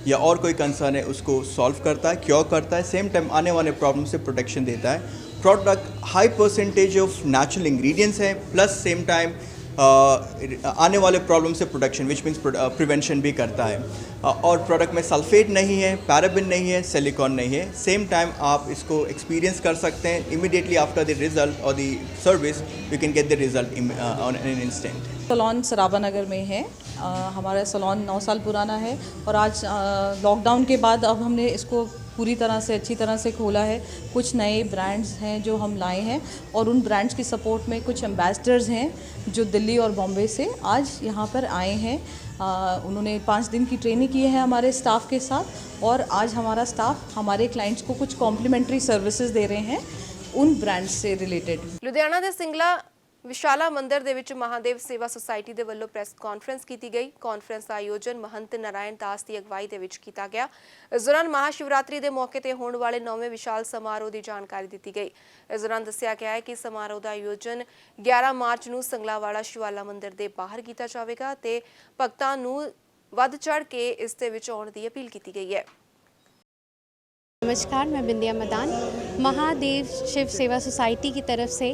या और कोई कंसर्न है, उसको सॉल्व करता है, क्योर करता है, सेम टाइम आने वाले प्रॉब्लम से प्रोटेक्शन देता है। Product high percentage of natural ingredients हैं, प्लस सेम टाइम आने वाले प्रॉब्लम से प्रोटेक्शन विच मीन्स प्रिवेंशन भी करता है। और प्रोडक्ट में सल्फेट नहीं है, पैराबिन नहीं है, सिलिकॉन नहीं है। सेम टाइम आप इसको एक्सपीरियंस कर सकते हैं। इमीडिएटली आफ्टर द रिजल्ट और the service you can get the result on an instant. Salon Sarabha Nagar में है। हमारा सलोन 9 साल पुराना है और आज लॉकडाउन के बाद अब हमने इसको पूरी तरह से अच्छी तरह से खोला है। कुछ नए ब्रांड्स हैं जो हम लाए हैं और उन ब्रांड्स की सपोर्ट में कुछ एम्बेसडर्स हैं जो दिल्ली और बॉम्बे से आज यहाँ पर आए हैं। उन्होंने 5 दिन की ट्रेनिंग की है हमारे स्टाफ के साथ और आज हमारा स्टाफ हमारे क्लाइंट्स को कुछ कॉम्प्लीमेंट्री सर्विसेज दे रहे हैं उन ब्रांड्स से रिलेटेड। ਲੁਧਿਆਣਾ ਦੇ ਸਿੰਗਲਾ ਵਿਸ਼ਾਲਾ ਮੰਦਿਰ ਦੇ ਵਿੱਚ ਮਹਾਦੇਵ ਸੇਵਾ ਸੁਸਾਇਟੀ ਦੇ ਵੱਲੋਂ ਪ੍ਰੈਸ ਕਾਨਫਰੰਸ ਕੀਤੀ ਗਈ। ਕਾਨਫਰੰਸ ਦਾ ਆਯੋਜਨ ਮਹੰਤ ਨਾਰਾਇਣ ਦਾਸ ਦੀ ਅਗਵਾਈ ਦੇ ਵਿੱਚ ਕੀਤਾ ਗਿਆ। ਇਸ ਦੌਰਾਨ ਮਹਾਸ਼ਿਵਰਾਤਰੀ ਦੇ ਮੌਕੇ ਤੇ ਹੋਣ ਵਾਲੇ 9ਵੇਂ ਵਿਸ਼ਾਲ ਸਮਾਰੋਹ ਦੀ ਜਾਣਕਾਰੀ ਦਿੱਤੀ ਗਈ। ਇਸ ਦੌਰਾਨ ਦੱਸਿਆ ਗਿਆ ਹੈ ਕਿ ਸਮਾਰੋਹ ਦਾ ਆਯੋਜਨ 11 ਮਾਰਚ ਨੂੰ ਸੰਗਲਾਵਾਲਾ ਸ਼ਿਵਾਲਾ ਮੰਦਿਰ ਦੇ ਬਾਹਰ ਕੀਤਾ ਜਾਵੇਗਾ ਤੇ ਭਗਤਾਂ ਨੂੰ ਵੱਧ ਚੜ੍ਹ ਕੇ ਇਸ ਦੇ ਵਿੱਚ ਆਉਣ ਦੀ ਅਪੀਲ ਕੀਤੀ ਗਈ ਹੈ। नमस्कार, मैं बिंदिया मदान। महादेव शिव सेवा सोसाइटी की तरफ से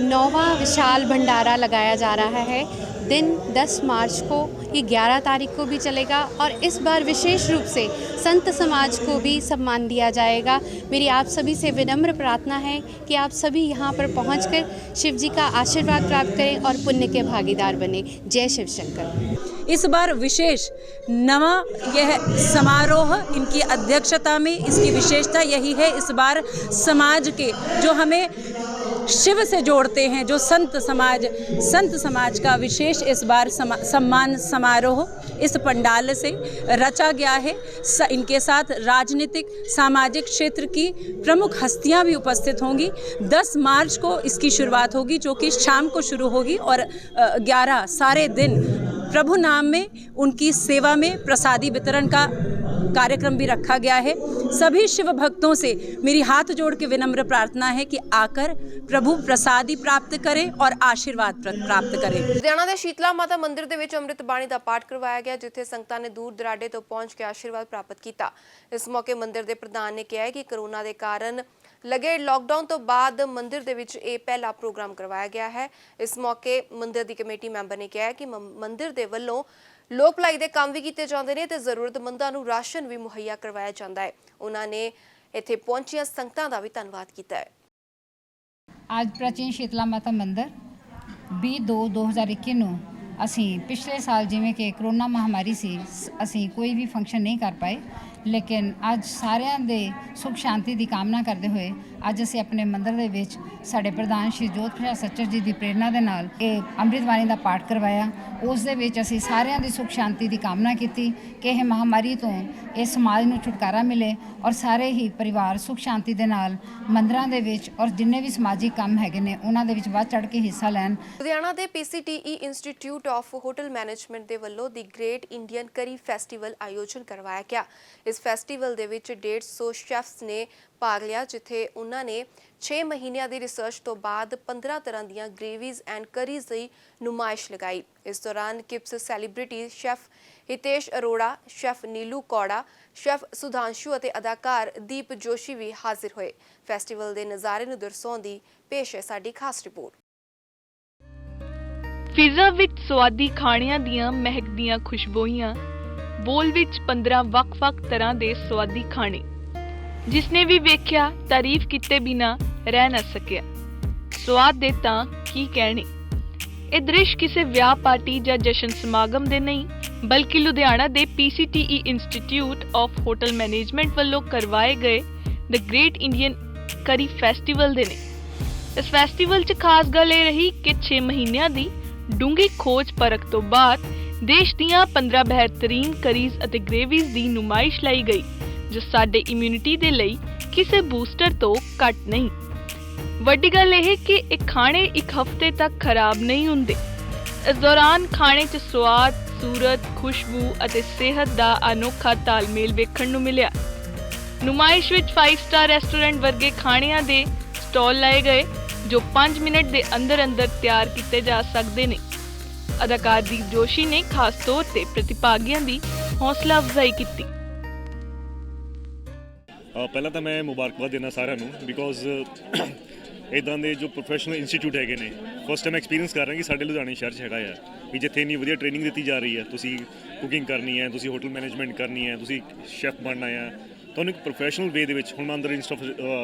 9वां विशाल भंडारा लगाया जा रहा है। दिन 10 मार्च को, ये 11 तारीख को भी चलेगा और इस बार विशेष रूप से संत समाज को भी सम्मान दिया जाएगा। मेरी आप सभी से विनम्र प्रार्थना है कि आप सभी यहाँ पर पहुँचकर शिव जी का आशीर्वाद प्राप्त करें और पुण्य के भागीदार बने। जय शिव शंकर। इस बार विशेष नवा यह समारोह, इनकी अध्यक्षता में इसकी विशेषता यही है, इस बार समाज के जो हमें शिव से जोड़ते हैं, जो संत समाज का विशेष इस बार सम्मान समारोह इस पंडाल से रचा गया है। इनके साथ राजनीतिक सामाजिक क्षेत्र की प्रमुख हस्तियां भी उपस्थित होंगी। 10 मार्च को इसकी शुरुआत होगी जो कि शाम को शुरू होगी और 11 सारे दिन प्रभु नाम में उनकी सेवा में प्रसादी वितरण का कार्यक्रम भी रखा गया है। सभी शिव भक्तों से मेरी हाथ जोड़ के विनम्र प्रार्थना है कि आकर प्रभु प्रसादी प्राप्त करें और आशीर्वाद प्राप्त करें। ਲੁਧਿਆਣਾ ਦੇ ਸ਼ੀਤਲਾ ਮਾਤਾ ਮੰਦਿਰ ਦੇ ਵਿੱਚ ਅੰਮ੍ਰਿਤ ਬਾਣੀ ਦਾ ਪਾਠ ਕਰਵਾਇਆ ਗਿਆ, ਜਿੱਥੇ ਸੰਗਤਾਂ ਨੇ ਦੂਰ ਦਰਾਡੇ ਤੋਂ ਪਹੁੰਚ ਕੇ ਆਸ਼ੀਰਵਾਦ ਪ੍ਰਾਪਤ ਕੀਤਾ। ਇਸ ਮੌਕੇ ਮੰਦਿਰ ਦੇ ਪ੍ਰਧਾਨ ਨੇ ਕਿਹਾ ਕਿ ਕਰੋਨਾ ਦੇ ਕਾਰਨ ਲਗੇ ਲਾਕਡਾਊਨ ਤੋਂ ਬਾਅਦ ਮੰਦਿਰ ਦੇ ਵਿੱਚ ਇਹ ਪਹਿਲਾ ਪ੍ਰੋਗਰਾਮ ਕਰਵਾਇਆ ਗਿਆ ਹੈ। ਇਸ ਮੌਕੇ ਮੰਦਿਰ ਦੀ ਕਮੇਟੀ ਮੈਂਬਰ ਨੇ ਕਿਹਾ ਕਿ ਮੰਦਿਰ ਦੇ ਵੱਲੋਂ ਲੋਕ ਭਲਾਈ ਦੇ ਕੰਮ ਵੀ ਕੀਤੇ ਜਾਂਦੇ ਨੇ ਤੇ ਜ਼ਰੂਰਤਮੰਦਾਂ ਨੂੰ ਰਾਸ਼ਨ ਵੀ ਮੁਹੱਈਆ ਕਰਵਾਇਆ ਜਾਂਦਾ ਹੈ। ਉਹਨਾਂ ਨੇ ਇੱਥੇ ਪਹੁੰਚੀਆਂ ਸੰਗਤਾਂ ਦਾ ਵੀ ਧੰਨਵਾਦ ਕੀਤਾ ਹੈ। ਅੱਜ ਪ੍ਰਾਚੀਨ ਸ਼ੀਤਲਾ ਮਾਤਾ ਮੰਦਿਰ 20/2/2021 ਨੂੰ ਅਸੀਂ ਪਿਛਲੇ ਸਾਲ ਜਿਵੇਂ ਕਿ ਕਰੋਨਾ ਮਹਾਮਾਰੀ ਸੀ, ਅਸੀਂ ਕੋਈ ਵੀ ਫੰਕਸ਼ਨ ਨਹੀਂ ਕਰ ਪਾਏ, ਲੇਕਿਨ ਅੱਜ ਸਾਰਿਆਂ ਦੇ ਸੁਖ ਸ਼ਾਂਤੀ ਦੀ ਕਾਮਨਾ ਕਰਦੇ ਹੋਏ ਅੱਜ ਅਸੀਂ ਆਪਣੇ ਮੰਦਿਰ ਦੇ ਵਿੱਚ ਸਾਡੇ ਪ੍ਰਧਾਨ ਸ਼੍ਰੀ ਜੋਤ ਪ੍ਰਸਾਦ ਸੱਚਰ ਜੀ ਦੀ ਪ੍ਰੇਰਨਾ ਦੇ ਨਾਲ ਇਹ ਅੰਮ੍ਰਿਤ ਬਾਣੀ ਦਾ ਪਾਠ ਕਰਵਾਇਆ। ਉਸ ਦੇ ਵਿੱਚ ਅਸੀਂ ਸਾਰਿਆਂ ਦੀ ਸੁਖ ਸ਼ਾਂਤੀ ਦੀ ਕਾਮਨਾ ਕੀਤੀ ਕਿ ਇਹ ਮਹਾਮਾਰੀ ਤੋਂ ਇਹ ਸਮਾਜ ਨੂੰ ਛੁਟਕਾਰਾ ਮਿਲੇ ਔਰ ਸਾਰੇ ਹੀ ਪਰਿਵਾਰ ਸੁਖ ਸ਼ਾਂਤੀ ਦੇ ਨਾਲ ਮੰਦਿਰਾਂ ਦੇ ਵਿੱਚ ਔਰ ਜਿੰਨੇ ਵੀ ਸਮਾਜਿਕ ਕੰਮ ਹੈਗੇ ਨੇ ਉਹਨਾਂ ਦੇ ਵਿੱਚ ਵੱਧ ਚੜ੍ਹ ਕੇ ਹਿੱਸਾ ਲੈਣ। ਲੁਧਿਆਣਾ ਦੇ PCTE institute of hotel management ਦੇ ਵੱਲੋਂ ਦੀ ਗ੍ਰੇਟ ਇੰਡੀਅਨ ਕਰੀ ਫੈਸਟੀਵਲ ਆਯੋਜਨ ਕਰਵਾਇਆ ਗਿਆ। ਇਸ ਫੈਸਟੀਵਲ ਦੇ ਵਿੱਚ 150 ਸ਼ੈਫਸ ਨੇ ਭਾਗ ਲਿਆ, ਜਿੱਥੇ ਉਹਨਾਂ ਨੇ 6 ਮਹੀਨਿਆਂ ਦੀ ਰਿਸਰਚ ਤੋਂ ਬਾਅਦ 15 ਤਰ੍ਹਾਂ ਦੀਆਂ ਗ੍ਰੇਵੀਜ਼ ਐਂਡ ਕਰੀਜ਼ ਦੀ ਨੁਮਾਇਸ਼ ਲਗਾਈ। ਇਸ ਦੌਰਾਨ ਕਿਪਸ celebrity chef Hitesh Arora, chef Neelu Kaura, chef Sudhanshu ਅਤੇ ਅਦਾਕਾਰ ਦੀਪ ਜੋਸ਼ੀ ਵੀ ਹਾਜ਼ਰ ਹੋਏ। ਫੈਸਟੀਵਲ ਦੇ ਨਜ਼ਾਰੇ ਨੂੰ ਦਰਸਾਉਂਦੀ ਪੇਸ਼ ਹੈ ਸਾਡੀ ਖਾਸ ਰਿਪੋਰਟ। ਫਿਜ਼ਾ ਵਿੱਚ ਸਵਾਦੀ ਖਾਣਿਆਂ ਦੀਆਂ ਮਹਿਕਦੀਆਂ ਖੁਸ਼ਬੂਆਂ, ਬੋਲ ਵਿੱਚ 15 ਵੱਖ-ਵੱਖ ਤਰ੍ਹਾਂ ਦੇ ਸਵਾਦੀ ਖਾਣੇ। ਜਿਸਨੇ ਵੀ ਵੇਖਿਆ ਤਾਰੀਫ ਕੀਤੇ ਬਿਨਾ ਰਹਿ ਨਾ ਸਕਿਆ। ਸਵਾਦ ਦੇ ਤਾਂ ਕੀ ਕਹਿਣੇ। ਇਹ ਦ੍ਰਿਸ਼ ਕਿਸੇ ਵਿਆਹ ਪਾਰਟੀ ਜਾਂ ਜਸ਼ਨ ਸਮਾਗਮ ਦੇ ਨਹੀਂ, ਬਲਕਿ ਲੁਧਿਆਣਾ ਦੇ PCTE institute of hotel management ਵੱਲੋਂ ਕਰਵਾਏ ਗਏ ਦ ਗ੍ਰੇਟ ਇੰਡੀਅਨ ਕਰੀ ਫੈਸਟੀਵਲ ਦੇ ਨੇ। ਇਸ ਫੈਸਟੀਵਲ 'ਚ ਖਾਸ ਗੱਲ ਇਹ ਰਹੀ ਕਿ 6 ਮਹੀਨਿਆਂ ਦੀ ਡੂੰਘੀ ਖੋਜ ਪਰਖ ਤੋਂ ਬਾਅਦ ਦੇਸ਼ ਦੀਆਂ 15 ਬਿਹਤਰੀਨ ਕਰੀਜ਼ ਅਤੇ ਗ੍ਰੇਵੀਜ਼ ਦੀ ਨੁਮਾਇਸ਼ ਲਈ ਗਈ, ਜੋ ਸਾਡੇ ਇਮਿਊਨਿਟੀ ਦੇ ਲਈ ਕਿਸੇ ਬੂਸਟਰ ਤੋਂ ਘੱਟ ਨਹੀਂ। ਵੱਡੀ ਗੱਲ ਇਹ ਕਿ ਇਹ ਖਾਣੇ ਇੱਕ ਹਫ਼ਤੇ ਤੱਕ ਖਰਾਬ ਨਹੀਂ ਹੁੰਦੇ। ਇਸ ਦੌਰਾਨ ਖਾਣੇ 'ਚ ਸਵਾਦ, ਸੂਰਤ, ਖੁਸ਼ਬੂ ਅਤੇ ਸਿਹਤ ਦਾ ਅਨੋਖਾ ਤਾਲਮੇਲ ਵੇਖਣ ਨੂੰ ਮਿਲਿਆ। ਨੁਮਾਇਸ਼ ਵਿੱਚ 5 ਸਟਾਰ ਰੈਸਟੋਰੈਂਟ ਵਰਗੇ ਖਾਣਿਆਂ ਦੇ ਸਟਾਲ ਲਾਏ ਗਏ ਜੋ 5 ਮਿੰਟ ਦੇ ਅੰਦਰ ਅੰਦਰ ਤਿਆਰ ਕੀਤੇ ਜਾ ਸਕਦੇ ਨੇ। ਅਦਾਕਾਰ ਦੀਪ ਜੋਸ਼ੀ ਨੇ ਖਾਸ ਤੌਰ ਤੇ ਪ੍ਰਤੀਭਾਗੀਆਂ ਦੀ ਹੌਸਲਾ ਅਫਜ਼ਾਈ ਕੀਤੀ। ਪਹਿਲਾਂ ਤਾਂ ਮੈਂ ਮੁਬਾਰਕਬਾਦ ਦੇਣਾ ਸਾਰਿਆਂ ਨੂੰ ਬਿਕੋਜ਼ ਇੱਦਾਂ ਦੇ ਜੋ ਪ੍ਰੋਫੈਸ਼ਨਲ ਇੰਸਟੀਚਿਊਟ ਹੈਗੇ ਨੇ ਫਸਟ ਟਾਈਮ ਐਕਸਪੀਰੀਅੰਸ ਕਰ ਰਹੇ ਕਿ ਸਾਡੇ ਲੁਧਿਆਣੇ ਸ਼ਹਿਰ 'ਚ ਹੈਗਾ ਆ ਵੀ ਜਿੱਥੇ ਇੰਨੀ ਵਧੀਆ ਟ੍ਰੇਨਿੰਗ ਦਿੱਤੀ ਜਾ ਰਹੀ ਹੈ। ਤੁਸੀਂ ਕੁਕਿੰਗ ਕਰਨੀ ਹੈ, ਤੁਸੀਂ ਹੋਟਲ ਮੈਨੇਜਮੈਂਟ ਕਰਨੀ ਹੈ, ਤੁਸੀਂ ਸ਼ੈਫ ਬਣਨਾ ਹੈ, ਤੁਹਾਨੂੰ ਇੱਕ ਪ੍ਰੋਫੈਸ਼ਨਲ ਵੇ ਦੇ ਵਿੱਚ। ਹੁਣ ਮੈਂ ਅੰਦਰ ਇੰਸਟਾ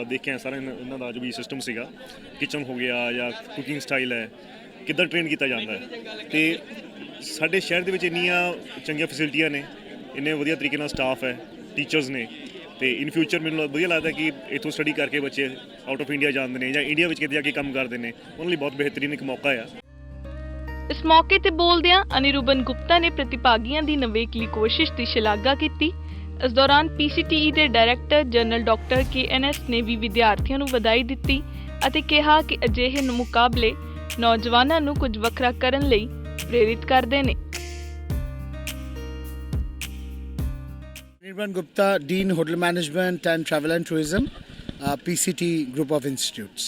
ਦੇਖਿਆ ਸਾਰਾ ਇਹਨਾਂ ਦਾ ਜੋ ਵੀ ਸਿਸਟਮ ਸੀਗਾ, ਕਿਚਨ ਹੋ ਗਿਆ ਜਾਂ ਕੁਕਿੰਗ ਸਟਾਈਲ ਹੈ, ਕਿੱਦਾਂ ਟ੍ਰੇਨ ਕੀਤਾ ਜਾਂਦਾ ਹੈ। ਅਤੇ ਸਾਡੇ ਸ਼ਹਿਰ ਦੇ ਵਿੱਚ ਇੰਨੀਆਂ ਚੰਗੀਆਂ ਫੈਸਿਲਿਟੀਆਂ ਨੇ, ਇੰਨੇ ਵਧੀਆ ਤਰੀਕੇ ਨਾਲ ਸਟਾਫ ਹੈ, ਟੀਚਰਸ ਨੇ, ਤੇ ਇਨ ਫਿਊਚਰ ਮੈਨੂੰ ਵਧੀਆ ਲੱਗਦਾ ਕਿ ਇੱਥੋਂ ਸਟੱਡੀ ਕਰਕੇ ਬੱਚੇ ਆਊਟ ਆਫ ਇੰਡੀਆ ਜਾਂਦੇ ਨੇ ਜਾਂ ਇੰਡੀਆ ਵਿੱਚ ਕਿਤੇ ਜਾ ਕੇ ਕੰਮ ਕਰਦੇ ਨੇ, ਉਹਨਾਂ ਲਈ ਬਹੁਤ ਬਿਹਤਰੀਨ ਇੱਕ ਮੌਕਾ ਆ। ਇਸ ਮੌਕੇ ਤੇ ਬੋਲਦਿਆਂ ਅਨਿਰੂਬਨ ਗੁਪਤਾ ਨੇ ਪ੍ਰਤੀਭਾਗੀਆਂ ਦੀ ਨਵੇਕਲੀ ਕੋਸ਼ਿਸ਼ ਦੀ ਸ਼ਲਾਘਾ ਕੀਤੀ। ਇਸ ਦੌਰਾਨ PCTE ਦੇ ਡਾਇਰੈਕਟਰ ਜਨਰਲ ਡਾਕਟਰ KNS ਨੇ ਵੀ ਵਿਦਿਆਰਥੀਆਂ ਨੂੰ ਵਧਾਈ ਦਿੱਤੀ ਅਤੇ ਕਿਹਾ ਕਿ ਅਜਿਹੇ ਮੁਕਾਬਲੇ ਨੌਜਵਾਨਾਂ ਨੂੰ ਕੁਝ ਵੱਖਰਾ ਕਰਨ ਲਈ ਪ੍ਰੇਰਿਤ ਕਰਦੇ ਨੇ। Nirban Gupta, Dean Hotel Management and Travel and Tourism, PCT Group of Institutes.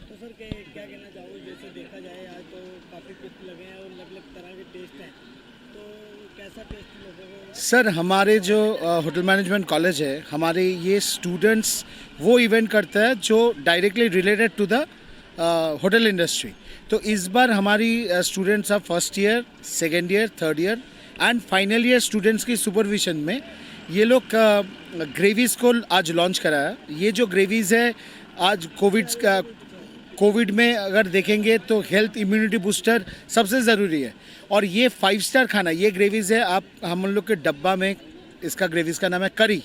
तो सर क्या कहना चाहोगे, जैसे देखा जाए आज तो काफ़ी कुक लगे हैं और अलग अलग तरह के टेस्ट हैं, तो कैसा टेस्ट लोगों को? सर हमारे जो होटल मैनेजमेंट कॉलेज है, हमारे ये स्टूडेंट्स वो इवेंट करता है जो directly related to the hotel industry. तो इस बार हमारी students of first year, second year, third year and final year students की सुपरविजन में ये लोग ग्रेवीज़ को आज लॉन्च कराया। ये जो ग्रेवीज़ है आज कोविड में अगर देखेंगे तो हेल्थ इम्यूनिटी बूस्टर सबसे ज़रूरी है, और ये 5 स्टार खाना, ये ग्रेवीज़ है। आप हम लोग के डब्बा में इसका ग्रेवीज़ का नाम है करी।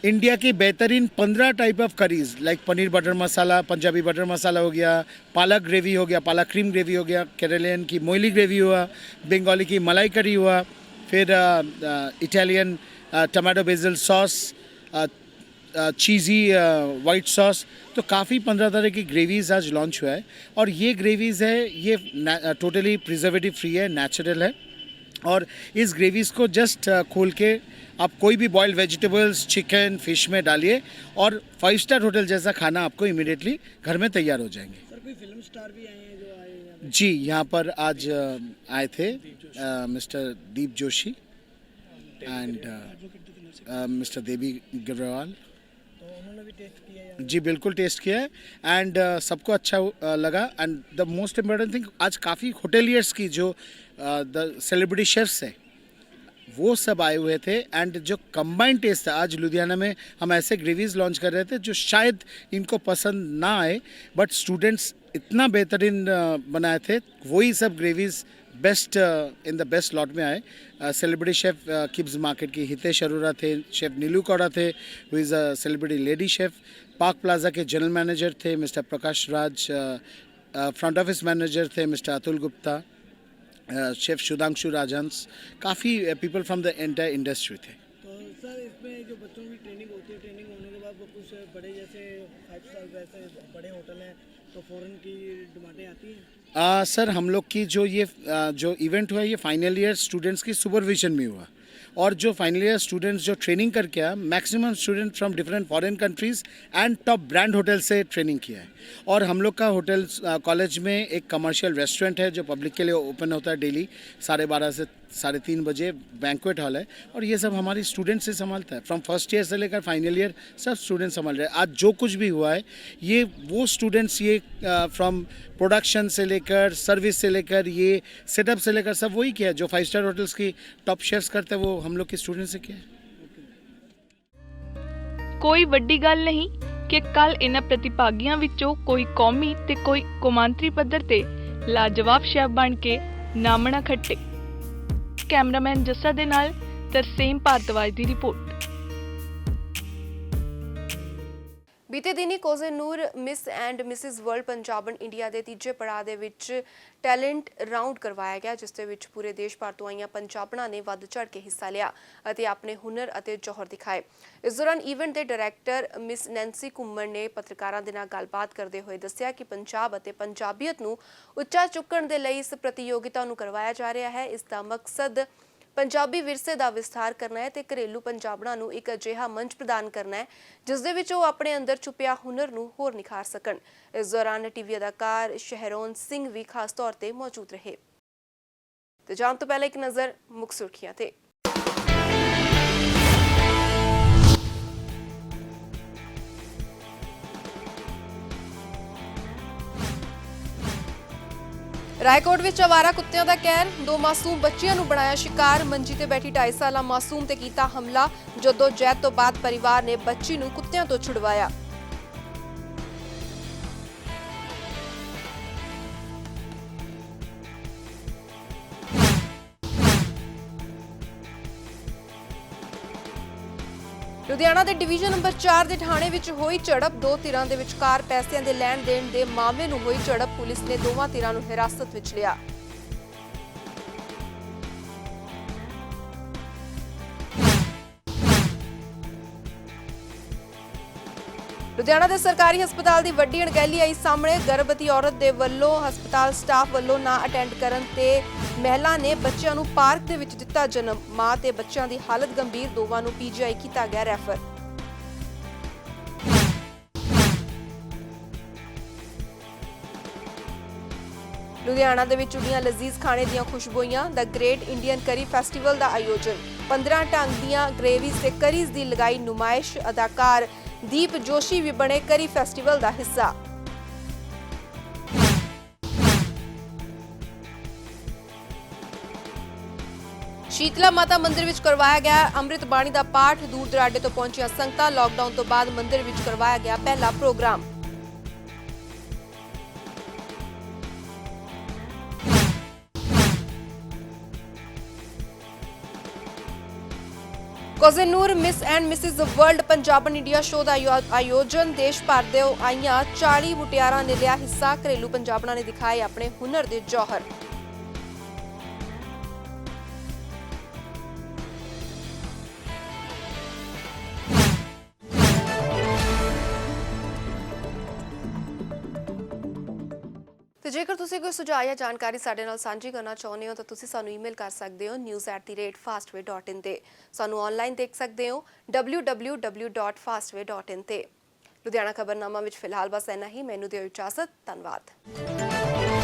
इंडिया की बेहतरीन 15 type of curries like paneer butter masala, Punjabi butter masala हो गया, पालक ग्रेवी हो गया, पालक क्रीम ग्रेवी हो गया, केरलियन की मोइली ग्रेवी हुआ, बंगाली की मलाई करी हुआ, फिर इटालियन टमाटो बेसिल सॉस, चीज़ी वाइट सॉस। तो काफ़ी 15 तरह की ग्रेवीज़ आज लॉन्च हुआ है, और ये ग्रेवीज़ है ये टोटली प्रिजर्वेटिव फ्री है, नेचुरल है। और इस ग्रेवीज़ को जस्ट खोल के आप कोई भी बॉइल्ड वेजिटेबल्स, चिकन, फिश में डालिए और 5 स्टार होटल जैसा खाना आपको इमीडिएटली घर में तैयार हो जाएंगे। सर कोई फिल्म स्टार भी आए हैं जो आए हैं? जी, यहाँ पर आज आए थे mister Deep Joshi and mister Devi Girwal. तो उन्होंने भी टेस्ट किया है? जी बिल्कुल टेस्ट किया है, एंड सबको अच्छा लगा। And the most important thing, आज काफ़ी होटेलियर्स की जो द सेलिब्रिटी शेफ्स है वो सब आए हुए थे, एंड जो कंबाइंड टेस्ट था आज लुधियाना में हम ऐसे ग्रेवीज़ लॉन्च कर रहे थे जो शायद इनको पसंद ना आए, बट स्टूडेंट्स इतना बेहतरीन बनाए थे, वही सब gravies best in the best lot में आए। सेलिब्रिटी शेफ़ किब्स मार्केट की हितेश अरोरा थे, शेफ़ नीलू कौड़ा थे who is a celebrity lady chef, park plaza के जनरल मैनेजर थे mister Prakash Raj, front office manager थे मिस्टर अतुल गुप्ता, शेफ़ सुधांशु राजहंस, काफ़ी people from the entire industry थे। तो सर इसमें जो बच्चों की ट्रेनिंग होती है, ट्रेनिंग होने के बाद वो कुछ बड़े जैसे 5 स्टार वैसे बड़े होटल हैं तो फ़ौरन की डिमांडें आती हैं? सर हम लोग की जो ये जो इवेंट हुआ ये फाइनल ईयर स्टूडेंट्स की सुपरविजन में हुआ, और जो फाइनल ईयर स्टूडेंट्स जो ट्रेनिंग करके आया, maximum student from different foreign countries and top brand hotel से ट्रेनिंग किया है। और हम लोग का होटल कॉलेज में एक कमर्शियल रेस्टोरेंट है जो पब्लिक के लिए ओपन होता है डेली 12:30 से 3:30 बजे, बैंक्वेट हॉल है, और ये सब हमारी स्टूडेंट से संभालता है। फ्रॉम फर्स्ट ईयर से लेकर फाइनल ईयर सब स्टूडेंट संभाल रहे हैं। आज जो कुछ भी हुआ है ये वो स्टूडेंट्स, ये फ्रॉम प्रोडक्शन से लेकर सर्विस से लेकर ये सेटअप से लेकर सब वही किया है जो 5 स्टार होटल्स की टॉप शेफ्स करते हैं, वो हम लोग के स्टूडेंट से किया है। ਕੋਈ ਵੱਡੀ ਗੱਲ ਨਹੀਂ ਕਿ ਕੱਲ ਇਹਨਾਂ ਪ੍ਰਤੀਭਾਗੀਆਂ ਵਿੱਚੋਂ ਕੋਈ ਕੌਮੀ ਤੇ ਕੋਈ ਕੌਮਾਂਤਰੀ ਪੱਧਰ ਤੇ ਲਾਜਵਾਬ ਸ਼ੈਫ ਬਣ ਕੇ ਨਾਮਣਾ ਖੱਟੇ। ਕੈਮਰਾਮੈਨ ਜੱਸਾ ਦੇ ਨਾਲ ਤਰਸੇਮ ਭਾਰਤਵਾਜ ਦੀ ਰਿਪੋਰਟ। ਬੀਤੇ ਦਿਨੀ ਕੋਜ਼ੇਨੂਰ miss and Mrs world Punjaban India ਦੇ ਤੀਜੇ ਪੜਾਅ ਦੇ ਵਿੱਚ ਟੈਲੈਂਟ ਰਾਊਂਡ ਕਰਵਾਇਆ ਗਿਆ, ਜਿਸ ਦੇ ਵਿੱਚ ਪੂਰੇ ਦੇਸ਼ ਭਰ ਤੋਂ ਆਈਆਂ ਪੰਜਾਬਣਾਂ ਨੇ ਵੱਧ ਚੜ੍ਹ ਕੇ ਹਿੱਸਾ ਲਿਆ ਅਤੇ ਆਪਣੇ ਹੁਨਰ ਅਤੇ ਜੌਹਰ ਦਿਖਾਏ। ਇਸ ਦੌਰਾਨ ਈਵੈਂਟ ਦੇ ਡਾਇਰੈਕਟਰ ਮਿਸ ਨੈਂਸੀ ਘੁੰਮਣ ਨੇ ਪੱਤਰਕਾਰਾਂ ਦੇ ਨਾਲ ਗੱਲਬਾਤ ਕਰਦੇ ਹੋਏ ਦੱਸਿਆ ਕਿ ਪੰਜਾਬ ਅਤੇ ਪੰਜਾਬੀਅਤ ਨੂੰ ਉੱਚਾ ਚੁੱਕਣ ਦੇ ਲਈ ਇਸ ਪ੍ਰਤੀਯੋਗਿਤਾ ਨੂੰ ਕਰਵਾਇਆ ਜਾ ਰਿਹਾ ਹੈ। ਇਸ ਦਾ ਮਕਸਦ ਪੰਜਾਬੀ ਵਿਰਸੇ ਦਾ ਵਿਸਥਾਰ ਕਰਨਾ ਹੈ ਤੇ ਘਰੇਲੂ ਪੰਜਾਬਣਾਂ ਨੂੰ ਇੱਕ ਅਜਿਹਾ ਮੰਚ ਪ੍ਰਦਾਨ ਕਰਨਾ ਹੈ ਜਿਸ ਦੇ ਵਿੱਚ ਉਹ ਆਪਣੇ ਅੰਦਰ ਛੁਪਿਆ ਹੁਨਰ ਨੂੰ ਹੋਰ ਨਿਖਾਰ ਸਕਣ। ਇਸ ਦੌਰਾਨ ਟੀਵੀ ਅਦਾਕਾਰ ਸ਼ਹਿਰੋਨ ਸਿੰਘ ਵੀ ਖਾਸ ਤੌਰ ਤੇ ਮੌਜੂਦ ਰਹੇ। ਤੇ ਜਾਣ ਤੋਂ ਪਹਿਲਾਂ ਇੱਕ ਨਜ਼ਰ ਮੁੱਖ ਸੁਰਖੀਆਂ ਤੇ। ਰਾਏਕੋਟ ਵਿੱਚ ਅਵਾਰਾ ਕੁੱਤਿਆਂ ਦਾ ਕਹਿਰ, 2 ਮਾਸੂਮ ਬੱਚਿਆਂ ਨੂੰ ਬਣਾਇਆ ਸ਼ਿਕਾਰ। ਮੰਜੀ ਤੇ ਬੈਠੀ 2.5 ਸਾਲਾ ਮਾਸੂਮ ਤੇ ਕੀਤਾ ਹਮਲਾ। ਜਦੋਂ ਜਹਿਦ ਤੋਂ ਬਾਅਦ ਪਰਿਵਾਰ ਨੇ ਬੱਚੀ ਨੂੰ ਕੁੱਤਿਆਂ ਤੋਂ ਛੁਡਵਾਇਆ। ਲੁਧਿਆਣਾ ਦੇ ਡਿਵੀਜ਼ਨ ਨੰਬਰ 4 ਦੇ ਥਾਣੇ ਵਿੱਚ ਹੋਈ ਝੜਪ। 2 ਧਿਰਾਂ ਦੇ ਵਿਚਕਾਰ ਪੈਸਿਆਂ ਦੇ ਲੈਣ ਦੇਣ ਦੇ ਮਾਮਲੇ ਨੂੰ ਹੋਈ ਝੜਪ। ਪੁਲਿਸ ਨੇ ਦੋਵਾਂ ਧਿਰਾਂ ਨੂੰ ਹਿਰਾਸਤ ਵਿੱਚ ਲਿਆ। ਲੁਧਿਆਣਾ ਦੇ ਸਰਕਾਰੀ ਹਸਪਤਾਲ ਦੀ ਵੱਡੀ ਅਣਗਹਿਲੀ ਆਈ ਸਾਹਮਣੇ। ਗਰਭਵਤੀ ਔਰਤ ਦੇ ਵੱਲੋਂ ਹਸਪਤਾਲ ਸਟਾਫ ਵੱਲੋਂ ਨਾ ਅਟੈਂਡ ਕਰਨ ਤੇ ਮਹਿਲਾ ਨੇ ਬੱਚਿਆਂ ਨੂੰ ਪਾਰਕ ਦੇ ਵਿੱਚ ਦਿੱਤਾ ਜਨਮ। ਮਾਂ ਤੇ ਬੱਚਿਆਂ ਦੀ ਹਾਲਤ ਗੰਭੀਰ, ਦੋਵਾਂ ਨੂੰ ਪੀਜੀਆਈ ਕੀਤਾ ਗਿਆ ਰੈਫਰ। ਲੁਧਿਆਣਾ ਦੇ ਵਿੱਚ ਉੱਡੀਆਂ ਲਜ਼ੀਜ਼ ਖਾਣੇ ਦੀਆਂ ਖੁਸ਼ਬੂਆਂ। ਦ ਗ੍ਰੇਟ ਇੰਡੀਅਨ ਕਰੀ ਫੈਸਟੀਵਲ ਦਾ ਆਯੋਜਨ। 15 ਢੰਗ ਦੀਆਂ ਗ੍ਰੇਵੀਜ਼ ਤੇ ਕਰੀਜ਼ ਦੀ ਲਗਾਈ ਨੁਮਾਇਸ਼। ਅਦਾਕਾਰ ਦੀਪ ਜੋਸ਼ੀ ਵੀ ਬਣੇ ਕਰੀ ਫੈਸਟੀਵਲ ਦਾ ਹਿੱਸਾ। ਸ਼ੀਤਲਾ ਮਾਤਾ ਮੰਦਿਰ ਵਿੱਚ ਕਰਵਾਇਆ ਗਿਆ ਅੰਮ੍ਰਿਤ ਬਾਣੀ ਦਾ ਪਾਠ। ਦੂਰ ਦਰਾਡੇ ਤੋਂ ਪਹੁੰਚੀਆਂ ਸੰਗਤਾਂ। ਲਾਕਡਾਊਨ ਤੋਂ ਬਾਅਦ ਮੰਦਿਰ ਵਿੱਚ ਕਰਵਾਇਆ ਗਿਆ ਪਹਿਲਾ ਪ੍ਰੋਗਰਾਮ। ਕੋਜ਼ਨੂਰ miss and Mrs world Punjaban India show ਦਾ ਆਯੋਜਨ। ਦੇਸ਼ ਭਰ ਦੇ ਆਈਆਂ 40 ਮੁਟਿਆਰਾਂ ਨੇ ਲਿਆ ਹਿੱਸਾ। ਘਰੇਲੂ ਪੰਜਾਬਣਾਂ ਨੇ ਦਿਖਾਏ ਆਪਣੇ ਹੁਨਰ ਦੇ ਜੌਹਰ। ਤੇ ਜੇਕਰ ਤੁਸੀਂ ਕੋਈ ਸੁਝਾਅ ਜਾਂ ਜਾਣਕਾਰੀ ਸਾਡੇ ਨਾਲ ਸਾਂਝੀ ਕਰਨਾ ਚਾਹੁੰਦੇ ਹੋ ਤਾਂ ਤੁਸੀਂ ਸਾਨੂੰ ਈਮੇਲ ਕਰ ਸਕਦੇ ਹੋ news@fastway.in ਤੇ। ਸਾਨੂੰ ਆਨਲਾਈਨ ਦੇਖ ਸਕਦੇ ਹੋ www.fastway.in ਤੇ। ਲੁਧਿਆਣਾ ਖਬਰਨਾਮਾ ਵਿੱਚ ਫਿਲਹਾਲ ਬਸ ਇੰਨਾ ਹੀ। ਮੈਨੂੰ ਦਿਓ ਇਜਾਜ਼ਤ। ਧੰਨਵਾਦ।